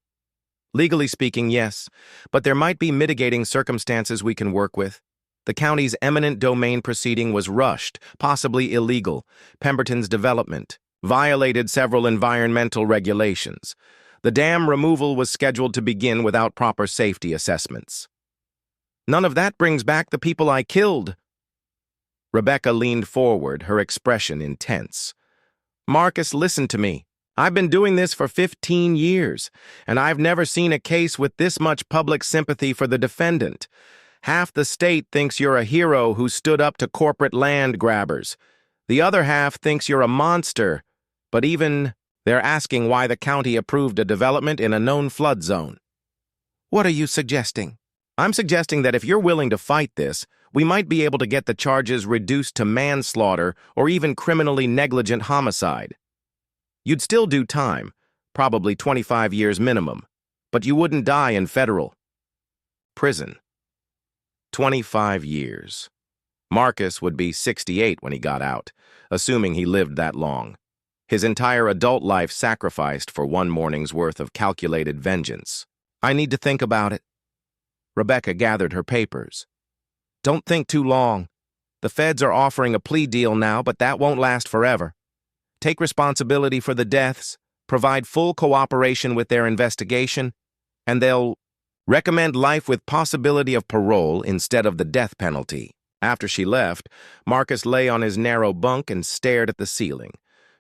Legally speaking, yes, but there might be mitigating circumstances we can work with. The county's eminent domain proceeding was rushed, possibly illegal. Pemberton's development violated several environmental regulations. The dam removal was scheduled to begin without proper safety assessments. None of that brings back the people I killed. Rebecca leaned forward, her expression intense. Marcus, listen to me. I've been doing this for 15 years, and I've never seen a case with this much public sympathy for the defendant. Half the state thinks you're a hero who stood up to corporate land grabbers. The other half thinks you're a monster, but even they're asking why the county approved a development in a known flood zone. What are you suggesting? I'm suggesting that if you're willing to fight this, we might be able to get the charges reduced to manslaughter or even criminally negligent homicide. You'd still do time, probably 25 years minimum, but you wouldn't die in federal prison. 25 years. Marcus would be 68 when he got out, assuming he lived that long. His entire adult life sacrificed for one morning's worth of calculated vengeance. I need to think about it. Rebecca gathered her papers. Don't think too long. The feds are offering a plea deal now, but that won't last forever. Take responsibility for the deaths, provide full cooperation with their investigation, and they'll recommend life with possibility of parole instead of the death penalty. After she left, Marcus lay on his narrow bunk and stared at the ceiling,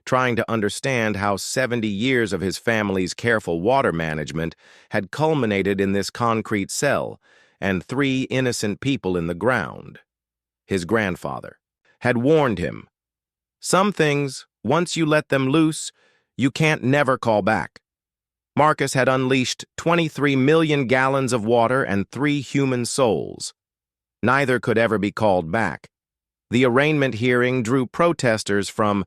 trying to understand how 70 years of his family's careful water management had culminated in this concrete cell and 3 innocent people in the ground. His grandfather had warned him, some things, once you let them loose, you can't never call back. Marcus had unleashed 23 million gallons of water and 3 human souls. Neither could ever be called back. The arraignment hearing drew protesters from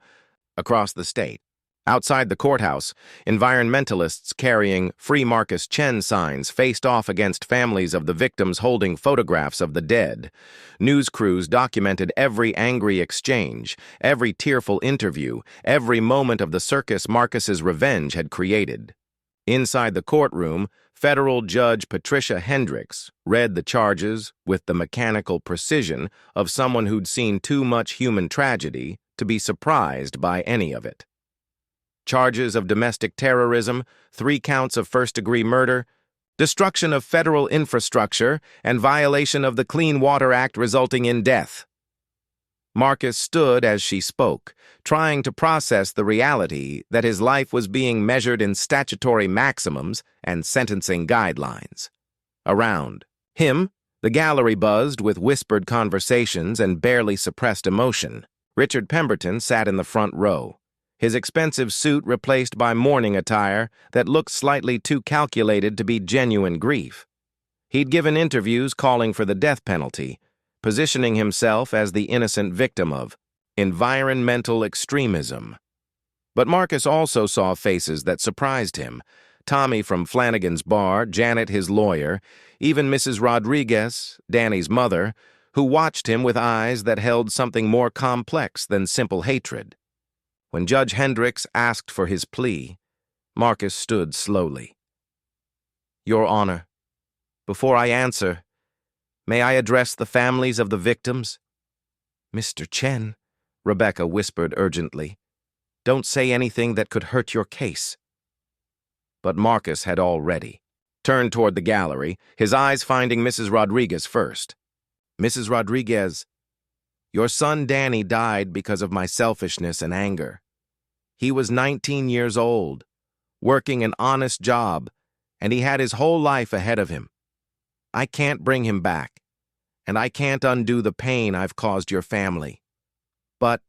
across the state. Outside the courthouse, environmentalists carrying Free Marcus Chen signs faced off against families of the victims holding photographs of the dead. News crews documented every angry exchange, every tearful interview, every moment of the circus Marcus's revenge had created. Inside the courtroom, federal judge Patricia Hendricks read the charges with the mechanical precision of someone who'd seen too much human tragedy to be surprised by any of it. Charges of domestic terrorism, 3 counts of first-degree murder, destruction of federal infrastructure, and violation of the Clean Water Act resulting in death. Marcus stood as she spoke, trying to process the reality that his life was being measured in statutory maximums and sentencing guidelines. Around him, the gallery buzzed with whispered conversations and barely suppressed emotion. Richard Pemberton sat in the front row, his expensive suit replaced by mourning attire that looked slightly too calculated to be genuine grief. He'd given interviews calling for the death penalty, positioning himself as the innocent victim of environmental extremism. But Marcus also saw faces that surprised him. Tommy from Flanagan's bar, Janet his lawyer, even Mrs. Rodriguez, Danny's mother, who watched him with eyes that held something more complex than simple hatred. When Judge Hendricks asked for his plea, Marcus stood slowly. Your Honor, before I answer, may I address the families of the victims? Mr. Chen, Rebecca whispered urgently, don't say anything that could hurt your case. But Marcus had already turned toward the gallery, his eyes finding Mrs. Rodriguez first. Mrs. Rodriguez, your son Danny died because of my selfishness and anger. He was 19 years old, working an honest job, and he had his whole life ahead of him. I can't bring him back, and I can't undo the pain I've caused your family. But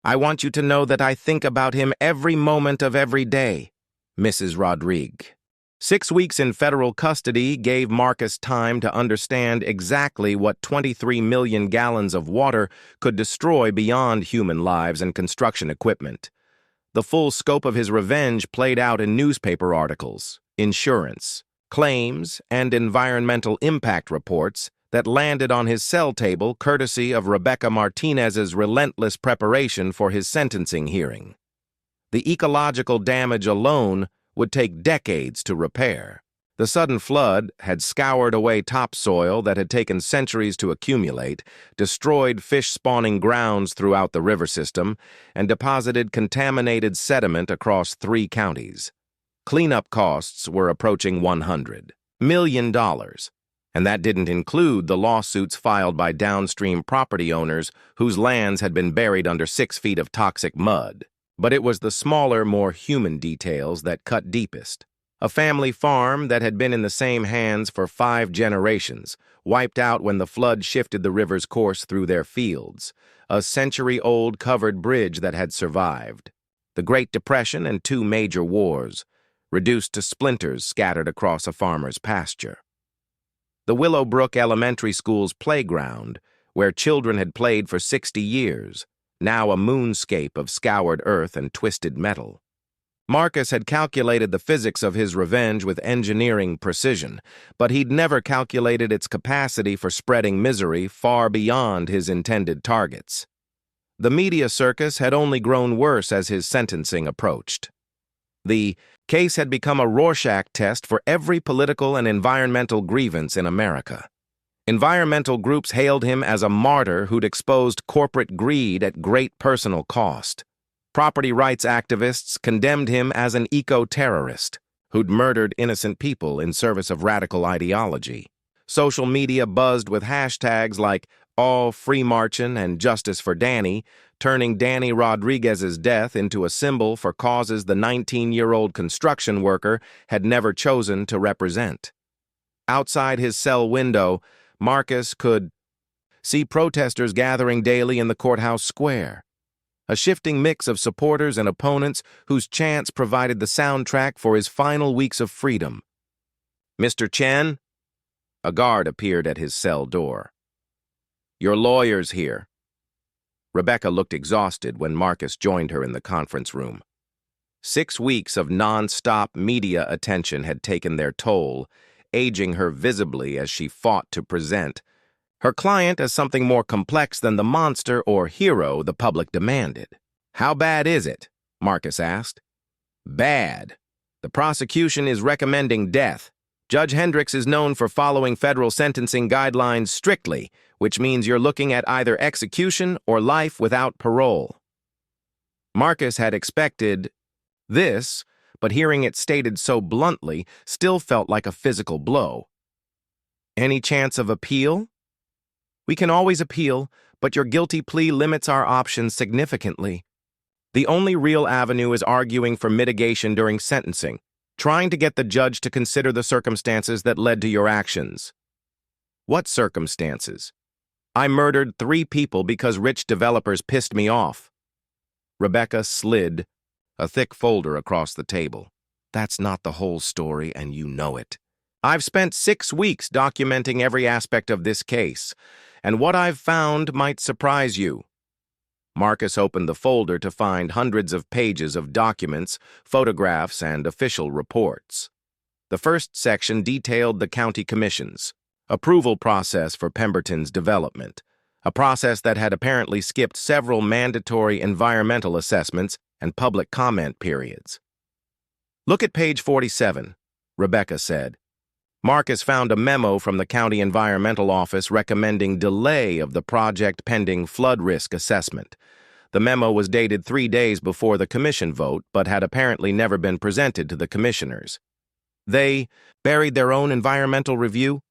I want you to know that I think about him every moment of every day, Mrs. Rodriguez. 6 weeks in federal custody gave Marcus time to understand exactly what 23 million gallons of water could destroy beyond human lives and construction equipment. The full scope of his revenge played out in newspaper articles, insurance, claims, and environmental impact reports that landed on his cell table courtesy of Rebecca Martinez's relentless preparation for his sentencing hearing. The ecological damage alone would take decades to repair. The sudden flood had scoured away topsoil that had taken centuries to accumulate, destroyed fish-spawning grounds throughout the river system, and deposited contaminated sediment across 3 counties. Cleanup costs were approaching $100 million, and that didn't include the lawsuits filed by downstream property owners whose lands had been buried under 6 feet of toxic mud. But it was the smaller, more human details that cut deepest. A family farm that had been in the same hands for 5 generations, wiped out when the flood shifted the river's course through their fields. A century-old covered bridge that had survived. The Great Depression and 2 major wars, reduced to splinters scattered across a farmer's pasture. The Willowbrook Elementary School's playground, where children had played for 60 years, now a moonscape of scoured earth and twisted metal. Marcus had calculated the physics of his revenge with engineering precision, but he'd never calculated its capacity for spreading misery far beyond his intended targets. The media circus had only grown worse as his sentencing approached. The case had become a Rorschach test for every political and environmental grievance in America. Environmental groups hailed him as a martyr who'd exposed corporate greed at great personal cost. Property rights activists condemned him as an eco-terrorist who'd murdered innocent people in service of radical ideology. Social media buzzed with hashtags like All Free Marchin' and Justice for Danny, turning Danny Rodriguez's death into a symbol for causes the 19-year-old construction worker had never chosen to represent. Outside his cell window, Marcus could see protesters gathering daily in the courthouse square. A shifting mix of supporters and opponents whose chants provided the soundtrack for his final weeks of freedom. "Mr. Chen?" A guard appeared at his cell door. "Your lawyer's here." Rebecca looked exhausted when Marcus joined her in the conference room. 6 weeks of non-stop media attention had taken their toll, aging her visibly as she fought to present her client as something more complex than the monster or hero the public demanded. "How bad is it?" Marcus asked. "Bad. The prosecution is recommending death. Judge Hendricks is known for following federal sentencing guidelines strictly, which means you're looking at either execution or life without parole." Marcus had expected this, but hearing it stated so bluntly still felt like a physical blow. "Any chance of appeal?" "We can always appeal, but your guilty plea limits our options significantly. The only real avenue is arguing for mitigation during sentencing, trying to get the judge to consider the circumstances that led to your actions." "What circumstances?" "I murdered 3 people because rich developers pissed me off." Rebecca slid a thick folder across the table. "That's not the whole story, and you know it. I've spent 6 weeks documenting every aspect of this case, and what I've found might surprise you." Marcus opened the folder to find hundreds of pages of documents, photographs, and official reports. The first section detailed the county commission's approval process for Pemberton's development, a process that had apparently skipped several mandatory environmental assessments and public comment periods. "Look at page 47, Rebecca said. Marcus found a memo from the county environmental office recommending delay of the project pending flood risk assessment. The memo was dated 3 days before the commission vote, but had apparently never been presented to the commissioners. They buried their own environmental review?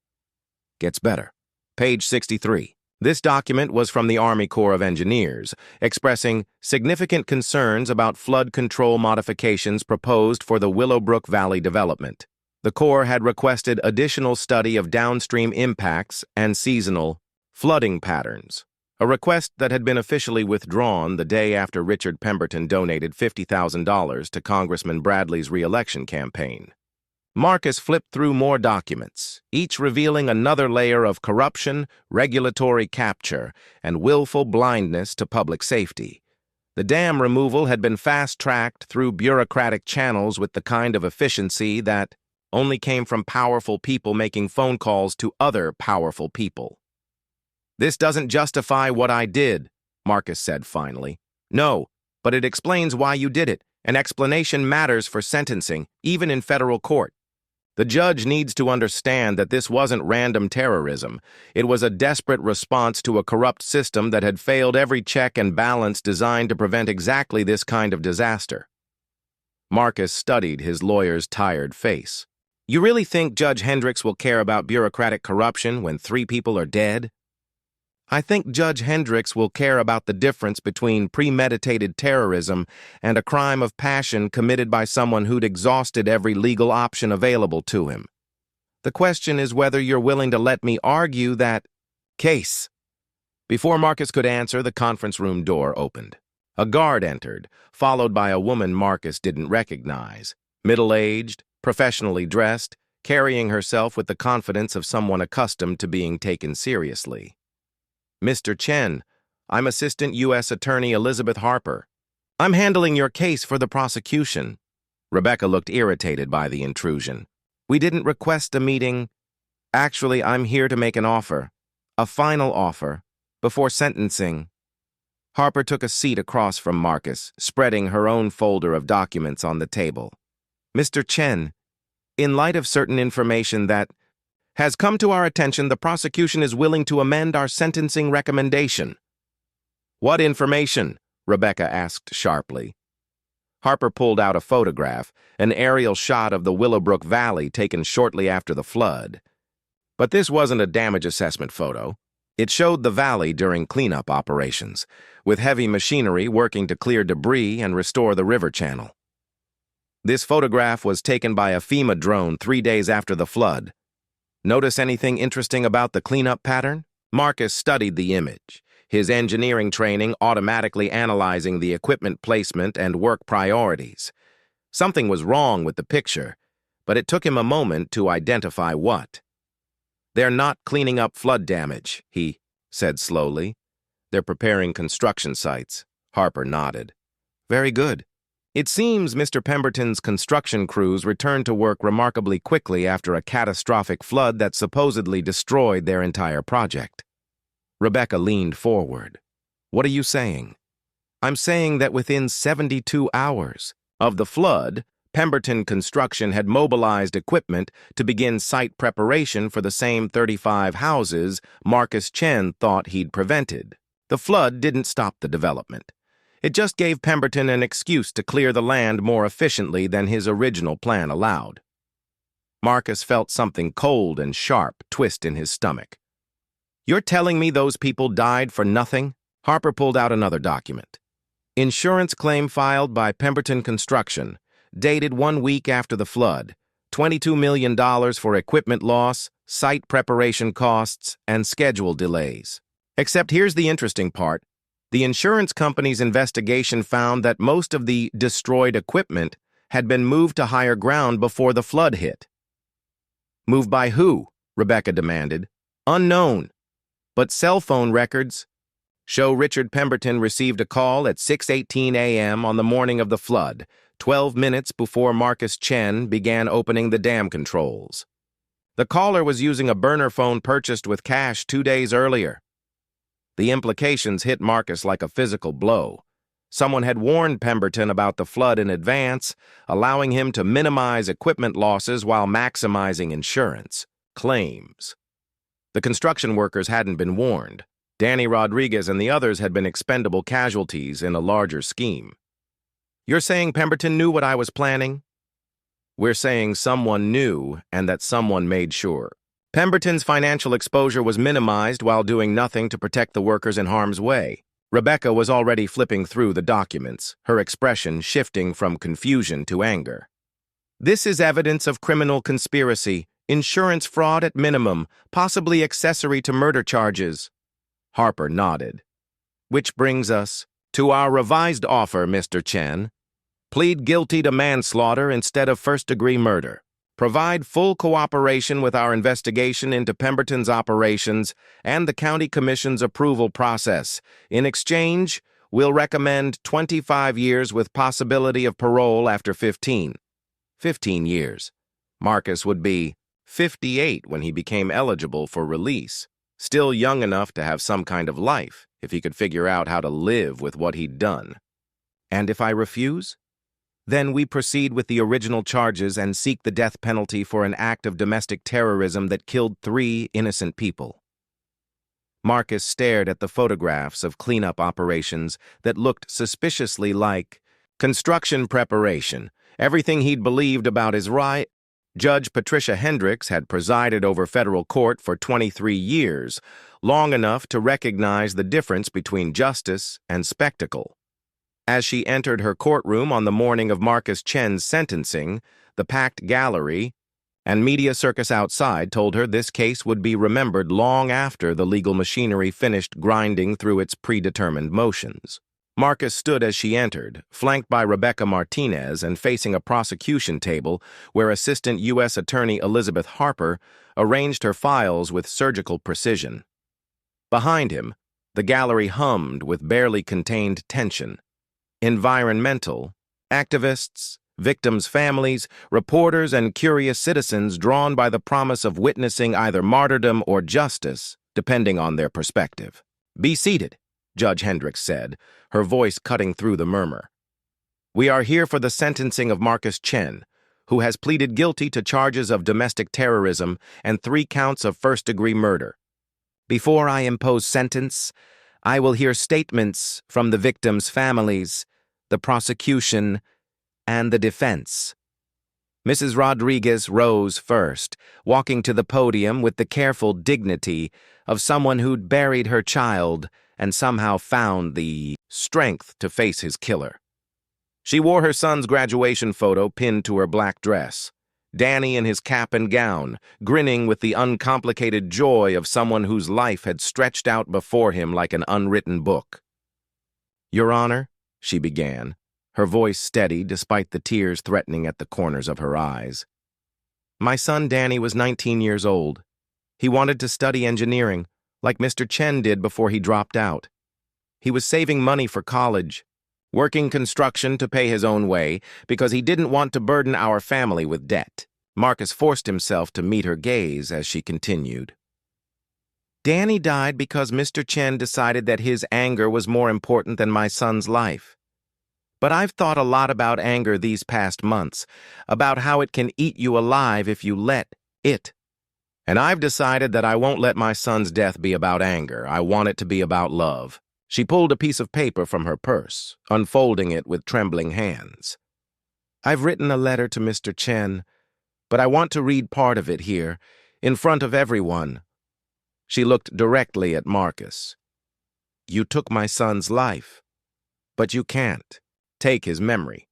Gets better. Page 63. This document was from the Army Corps of Engineers, expressing significant concerns about flood control modifications proposed for the Willowbrook Valley development. The Corps had requested additional study of downstream impacts and seasonal flooding patterns, a request that had been officially withdrawn the day after Richard Pemberton donated $50,000 to Congressman Bradley's re-election campaign. Marcus flipped through more documents, each revealing another layer of corruption, regulatory capture, and willful blindness to public safety. The dam removal had been fast-tracked through bureaucratic channels with the kind of efficiency that only came from powerful people making phone calls to other powerful people. "This doesn't justify what I did," Marcus said finally. "No, but it explains why you did it. An explanation matters for sentencing, even in federal court. The judge needs to understand that this wasn't random terrorism. It was a desperate response to a corrupt system that had failed every check and balance designed to prevent exactly this kind of disaster." Marcus studied his lawyer's tired face. "You really think Judge Hendricks will care about bureaucratic corruption when 3 people are dead?" "I think Judge Hendricks will care about the difference between premeditated terrorism and a crime of passion committed by someone who'd exhausted every legal option available to him. The question is whether you're willing to let me argue that case." Before Marcus could answer, the conference room door opened. A guard entered, followed by a woman Marcus didn't recognize. Middle-aged, professionally dressed, carrying herself with the confidence of someone accustomed to being taken seriously. "Mr. Chen, I'm Assistant U.S. Attorney Elizabeth Harper. I'm handling your case for the prosecution." Rebecca looked irritated by the intrusion. "We didn't request a meeting. Actually, I'm here to make an offer, a final offer, before sentencing." Harper took a seat across from Marcus, spreading her own folder of documents on the table. "Mr. Chen, in light of certain information that has come to our attention, the prosecution is willing to amend our sentencing recommendation." "What information?" Rebecca asked sharply. Harper pulled out a photograph, an aerial shot of the Willowbrook Valley taken shortly after the flood. But this wasn't a damage assessment photo. It showed the valley during cleanup operations, with heavy machinery working to clear debris and restore the river channel. This photograph was taken by a FEMA drone 3 days after the flood. "Notice anything interesting about the cleanup pattern?" Marcus studied the image, his engineering training automatically analyzing the equipment placement and work priorities. Something was wrong with the picture, but it took him a moment to identify what. "They're not cleaning up flood damage," he said slowly. "They're preparing construction sites." Harper nodded. "Very good. It seems Mr. Pemberton's construction crews returned to work remarkably quickly after a catastrophic flood that supposedly destroyed their entire project." Rebecca leaned forward. "What are you saying?" "I'm saying that within 72 hours of the flood, Pemberton Construction had mobilized equipment to begin site preparation for the same 35 houses Marcus Chen thought he'd prevented. The flood didn't stop the development. It just gave Pemberton an excuse to clear the land more efficiently than his original plan allowed." Marcus felt something cold and sharp twist in his stomach. "You're telling me those people died for nothing?" Harper pulled out another document. "Insurance claim filed by Pemberton Construction, dated 1 week after the flood. $22 million for equipment loss, site preparation costs, and schedule delays. Except here's the interesting part. The insurance company's investigation found that most of the destroyed equipment had been moved to higher ground before the flood hit." "Moved by who?" Rebecca demanded. "Unknown. But cell phone records show Richard Pemberton received a call at 6:18 a.m. on the morning of the flood, 12 minutes before Marcus Chen began opening the dam controls. The caller was using a burner phone purchased with cash 2 days earlier." The implications hit Marcus like a physical blow. Someone had warned Pemberton about the flood in advance, allowing him to minimize equipment losses while maximizing insurance claims. The construction workers hadn't been warned. Danny Rodriguez and the others had been expendable casualties in a larger scheme. "You're saying Pemberton knew what I was planning?" "We're saying someone knew and that someone made sure. Pemberton's financial exposure was minimized while doing nothing to protect the workers in harm's way." Rebecca was already flipping through the documents, her expression shifting from confusion to anger. "This is evidence of criminal conspiracy, insurance fraud at minimum, possibly accessory to murder charges." Harper nodded. "Which brings us to our revised offer, Mr. Chen. Plead guilty to manslaughter instead of first-degree murder. Provide full cooperation with our investigation into Pemberton's operations and the County Commission's approval process. In exchange, We'll recommend 25 years with possibility of parole after 15. 15 years. Marcus would be 58 when he became eligible for release, still young enough to have some kind of life if he could figure out how to live with what he'd done. And if I refuse? Then we proceed with the original charges and seek the death penalty for an act of domestic terrorism that killed 3 innocent people. Marcus stared at the photographs of cleanup operations that looked suspiciously like construction preparation, everything he'd believed about his right. Judge Patricia Hendricks had presided over federal court for 23 years, long enough to recognize the difference between justice and spectacle. As she entered her courtroom on the morning of Marcus Chen's sentencing, the packed gallery and media circus outside told her this case would be remembered long after the legal machinery finished grinding through its predetermined motions. Marcus stood as she entered, flanked by Rebecca Martinez and facing a prosecution table where Assistant U.S. Attorney Elizabeth Harper arranged her files with surgical precision. Behind him, the gallery hummed with barely contained tension. Environmental, activists, victims' families, reporters, and curious citizens drawn by the promise of witnessing either martyrdom or justice, depending on their perspective. "Be seated," Judge Hendricks said, her voice cutting through the murmur. "We are here for the sentencing of Marcus Chen, who has pleaded guilty to charges of domestic terrorism and 3 counts of first-degree murder. Before I impose sentence, I will hear statements from the victims' families, the prosecution, and the defense." Mrs. Rodriguez rose first, walking to the podium with the careful dignity of someone who'd buried her child and somehow found the strength to face his killer. She wore her son's graduation photo pinned to her black dress, Danny in his cap and gown, grinning with the uncomplicated joy of someone whose life had stretched out before him like an unwritten book. "Your Honor," she began, her voice steady despite the tears threatening at the corners of her eyes. "My son Danny was 19 years old. He wanted to study engineering, like Mr. Chen did before he dropped out. He was saving money for college, working construction to pay his own way because he didn't want to burden our family with debt." Marcus forced himself to meet her gaze as she continued. "Danny died because Mr. Chen decided that his anger was more important than my son's life. But I've thought a lot about anger these past months, about how it can eat you alive if you let it. And I've decided that I won't let my son's death be about anger. I want it to be about love." She pulled a piece of paper from her purse, unfolding it with trembling hands. "I've written a letter to Mr. Chen, but I want to read part of it here, in front of everyone." She looked directly at Marcus. "You took my son's life, but you can't take his memory.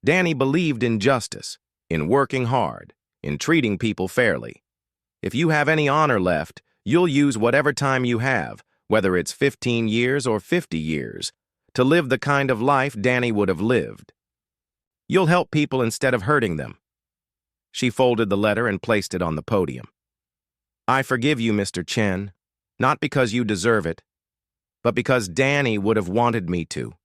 Danny believed in justice, in working hard, in treating people fairly. If you have any honor left, you'll use whatever time you have, whether it's 15 years or 50 years, to live the kind of life Danny would have lived. You'll help people instead of hurting them." She folded the letter and placed it on the podium. "I forgive you, Mr. Chen, not because you deserve it, but because Danny would have wanted me to."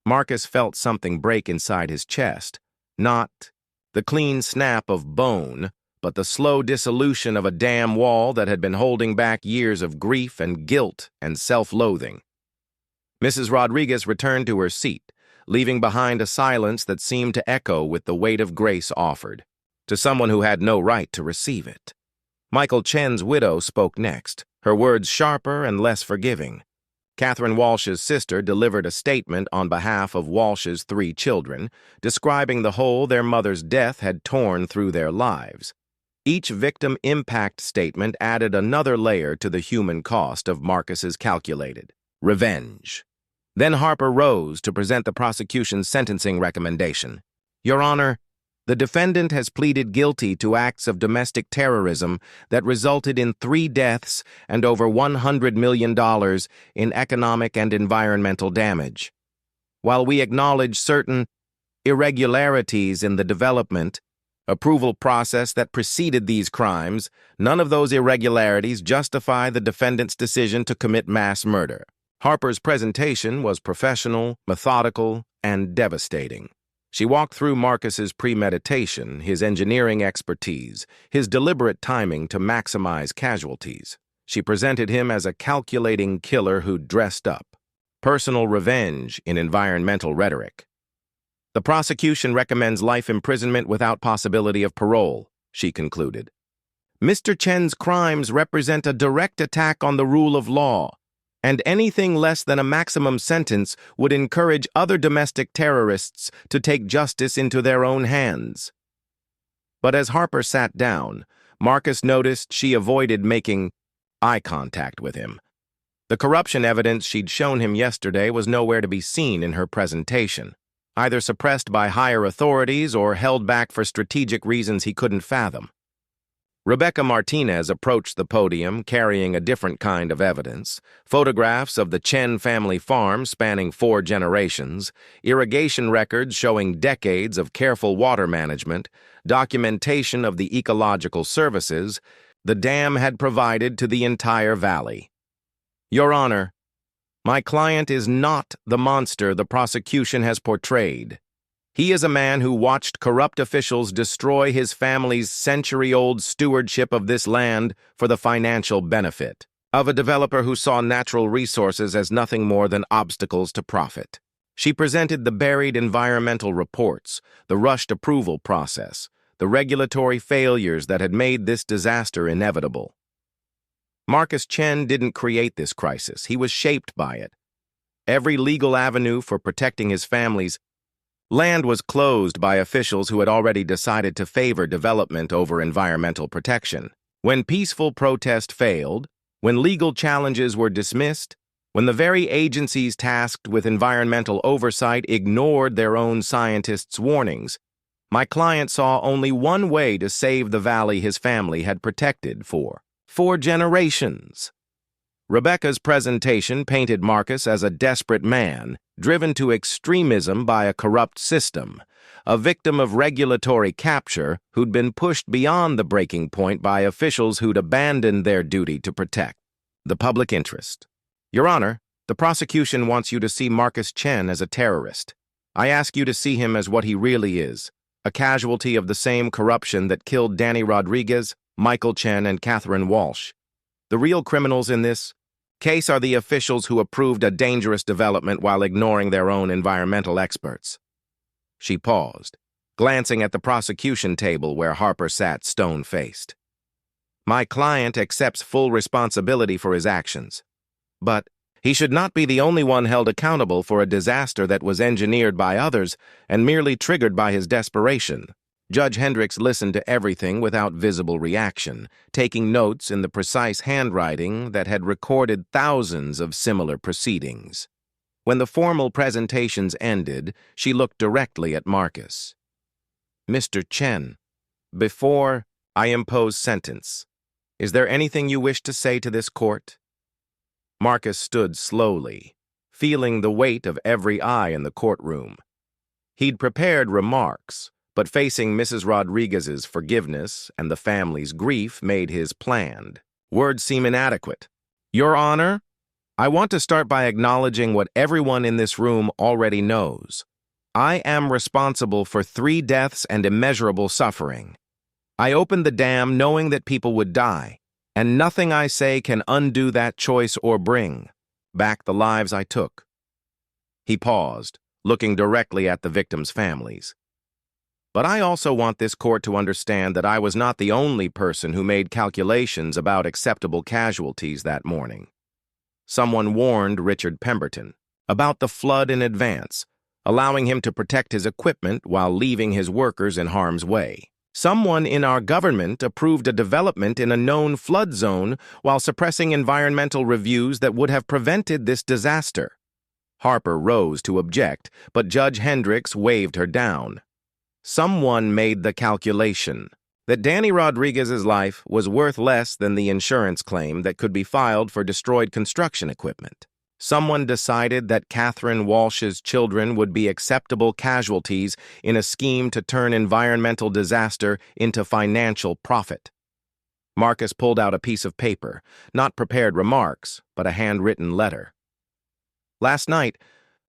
Marcus felt something break inside his chest, not the clean snap of bone, but the slow dissolution of a dam wall that had been holding back years of grief and guilt and self-loathing. Mrs. Rodriguez returned to her seat, leaving behind a silence that seemed to echo with the weight of grace offered to someone who had no right to receive it. Michael Chen's widow spoke next, her words sharper and less forgiving. Catherine Walsh's sister delivered a statement on behalf of Walsh's 3 children, describing the hole their mother's death had torn through their lives. Each victim impact statement added another layer to the human cost of Marcus's calculated revenge. Then Harper rose to present the prosecution's sentencing recommendation. "Your Honor, the defendant has pleaded guilty to acts of domestic terrorism that resulted in 3 deaths and over $100 million in economic and environmental damage. While we acknowledge certain irregularities in the development, approval process that preceded these crimes, none of those irregularities justify the defendant's decision to commit mass murder. Harper's presentation was professional, methodical, and devastating. She walked through Marcus's premeditation, his engineering expertise, his deliberate timing to maximize casualties. She presented him as a calculating killer who dressed up. Personal revenge in environmental rhetoric. The prosecution recommends life imprisonment without possibility of parole, she concluded. Mr. Chen's crimes represent a direct attack on the rule of law, and anything less than a maximum sentence would encourage other domestic terrorists to take justice into their own hands. But as Harper sat down, Marcus noticed she avoided making eye contact with him. The corruption evidence she'd shown him yesterday was nowhere to be seen in her presentation, either suppressed by higher authorities or held back for strategic reasons he couldn't fathom. Rebecca Martinez approached the podium carrying a different kind of evidence: photographs of the Chen family farm spanning 4 generations, irrigation records showing decades of careful water management, documentation of the ecological services the dam had provided to the entire valley. Your Honor, my client is not the monster the prosecution has portrayed. He is a man who watched corrupt officials destroy his family's century-old stewardship of this land for the financial benefit of a developer who saw natural resources as nothing more than obstacles to profit. She presented the buried environmental reports, the rushed approval process, the regulatory failures that had made this disaster inevitable. Marcus Chen didn't create this crisis. He was shaped by it. Every legal avenue for protecting his family's land was closed by officials who had already decided to favor development over environmental protection. When peaceful protest failed, when legal challenges were dismissed, when the very agencies tasked with environmental oversight ignored their own scientists' warnings, my client saw only one way to save the valley his family had protected for 4 generations. Rebecca's presentation painted Marcus as a desperate man, driven to extremism by a corrupt system, a victim of regulatory capture who'd been pushed beyond the breaking point by officials who'd abandoned their duty to protect the public interest. Your Honor, the prosecution wants you to see Marcus Chen as a terrorist. I ask you to see him as what he really is, a casualty of the same corruption that killed Danny Rodriguez, Michael Chen, and Catherine Walsh. The real criminals in this case are the officials who approved a dangerous development while ignoring their own environmental experts. She paused, glancing at the prosecution table where Harper sat stone-faced. My client accepts full responsibility for his actions, but he should not be the only one held accountable for a disaster that was engineered by others and merely triggered by his desperation. Judge Hendricks listened to everything without visible reaction, taking notes in the precise handwriting that had recorded thousands of similar proceedings. When the formal presentations ended, she looked directly at Marcus. Mr. Chen, before I impose sentence, is there anything you wish to say to this court? Marcus stood slowly, feeling the weight of every eye in the courtroom. He'd prepared remarks, but facing Mrs. Rodriguez's forgiveness and the family's grief made his planned words seem inadequate. Your Honor, I want to start by acknowledging what everyone in this room already knows. I am responsible for 3 deaths and immeasurable suffering. I opened the dam knowing that people would die, and nothing I say can undo that choice or bring back the lives I took. He paused, looking directly at the victims' families. But I also want this court to understand that I was not the only person who made calculations about acceptable casualties that morning. Someone warned Richard Pemberton about the flood in advance, allowing him to protect his equipment while leaving his workers in harm's way. Someone in our government approved a development in a known flood zone while suppressing environmental reviews that would have prevented this disaster. Harper rose to object, but Judge Hendricks waved her down. Someone made the calculation that Danny Rodriguez's life was worth less than the insurance claim that could be filed for destroyed construction equipment. Someone decided that Catherine Walsh's children would be acceptable casualties in a scheme to turn environmental disaster into financial profit. Marcus pulled out a piece of paper, not prepared remarks, but a handwritten letter. Last night,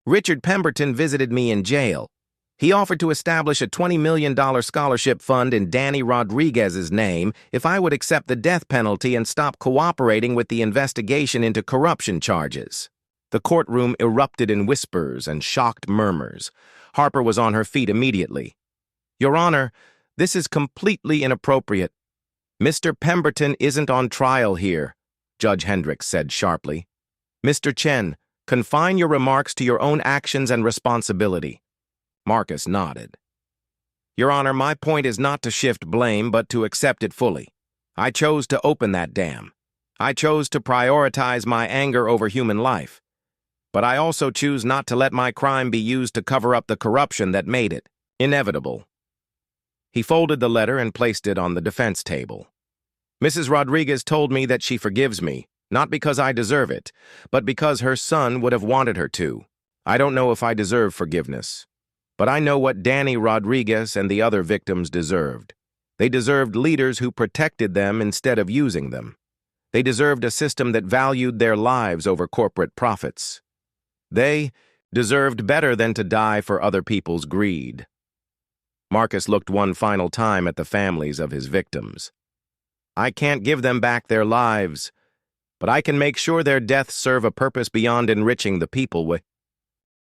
Richard Pemberton visited me in jail. He offered to establish a $20 million scholarship fund in Danny Rodriguez's name if I would accept the death penalty and stop cooperating with the investigation into corruption charges. The courtroom erupted in whispers and shocked murmurs. Harper was on her feet immediately. "Your Honor, this is completely inappropriate. Mr. Pemberton isn't on trial here," Judge Hendricks said sharply. "Mr. Chen, confine your remarks to your own actions and responsibility." Marcus nodded. "Your Honor, my point is not to shift blame, but to accept it fully. I chose to open that dam. I chose to prioritize my anger over human life. But I also choose not to let my crime be used to cover up the corruption that made it inevitable." He folded the letter and placed it on the defense table. "Mrs. Rodriguez told me that she forgives me, not because I deserve it, but because her son would have wanted her to. I don't know if I deserve forgiveness. But I know what Danny Rodriguez and the other victims deserved. They deserved leaders who protected them instead of using them. They deserved a system that valued their lives over corporate profits. They deserved better than to die for other people's greed." Marcus looked one final time at the families of his victims. "I can't give them back their lives, but I can make sure their deaths serve a purpose beyond enriching the people with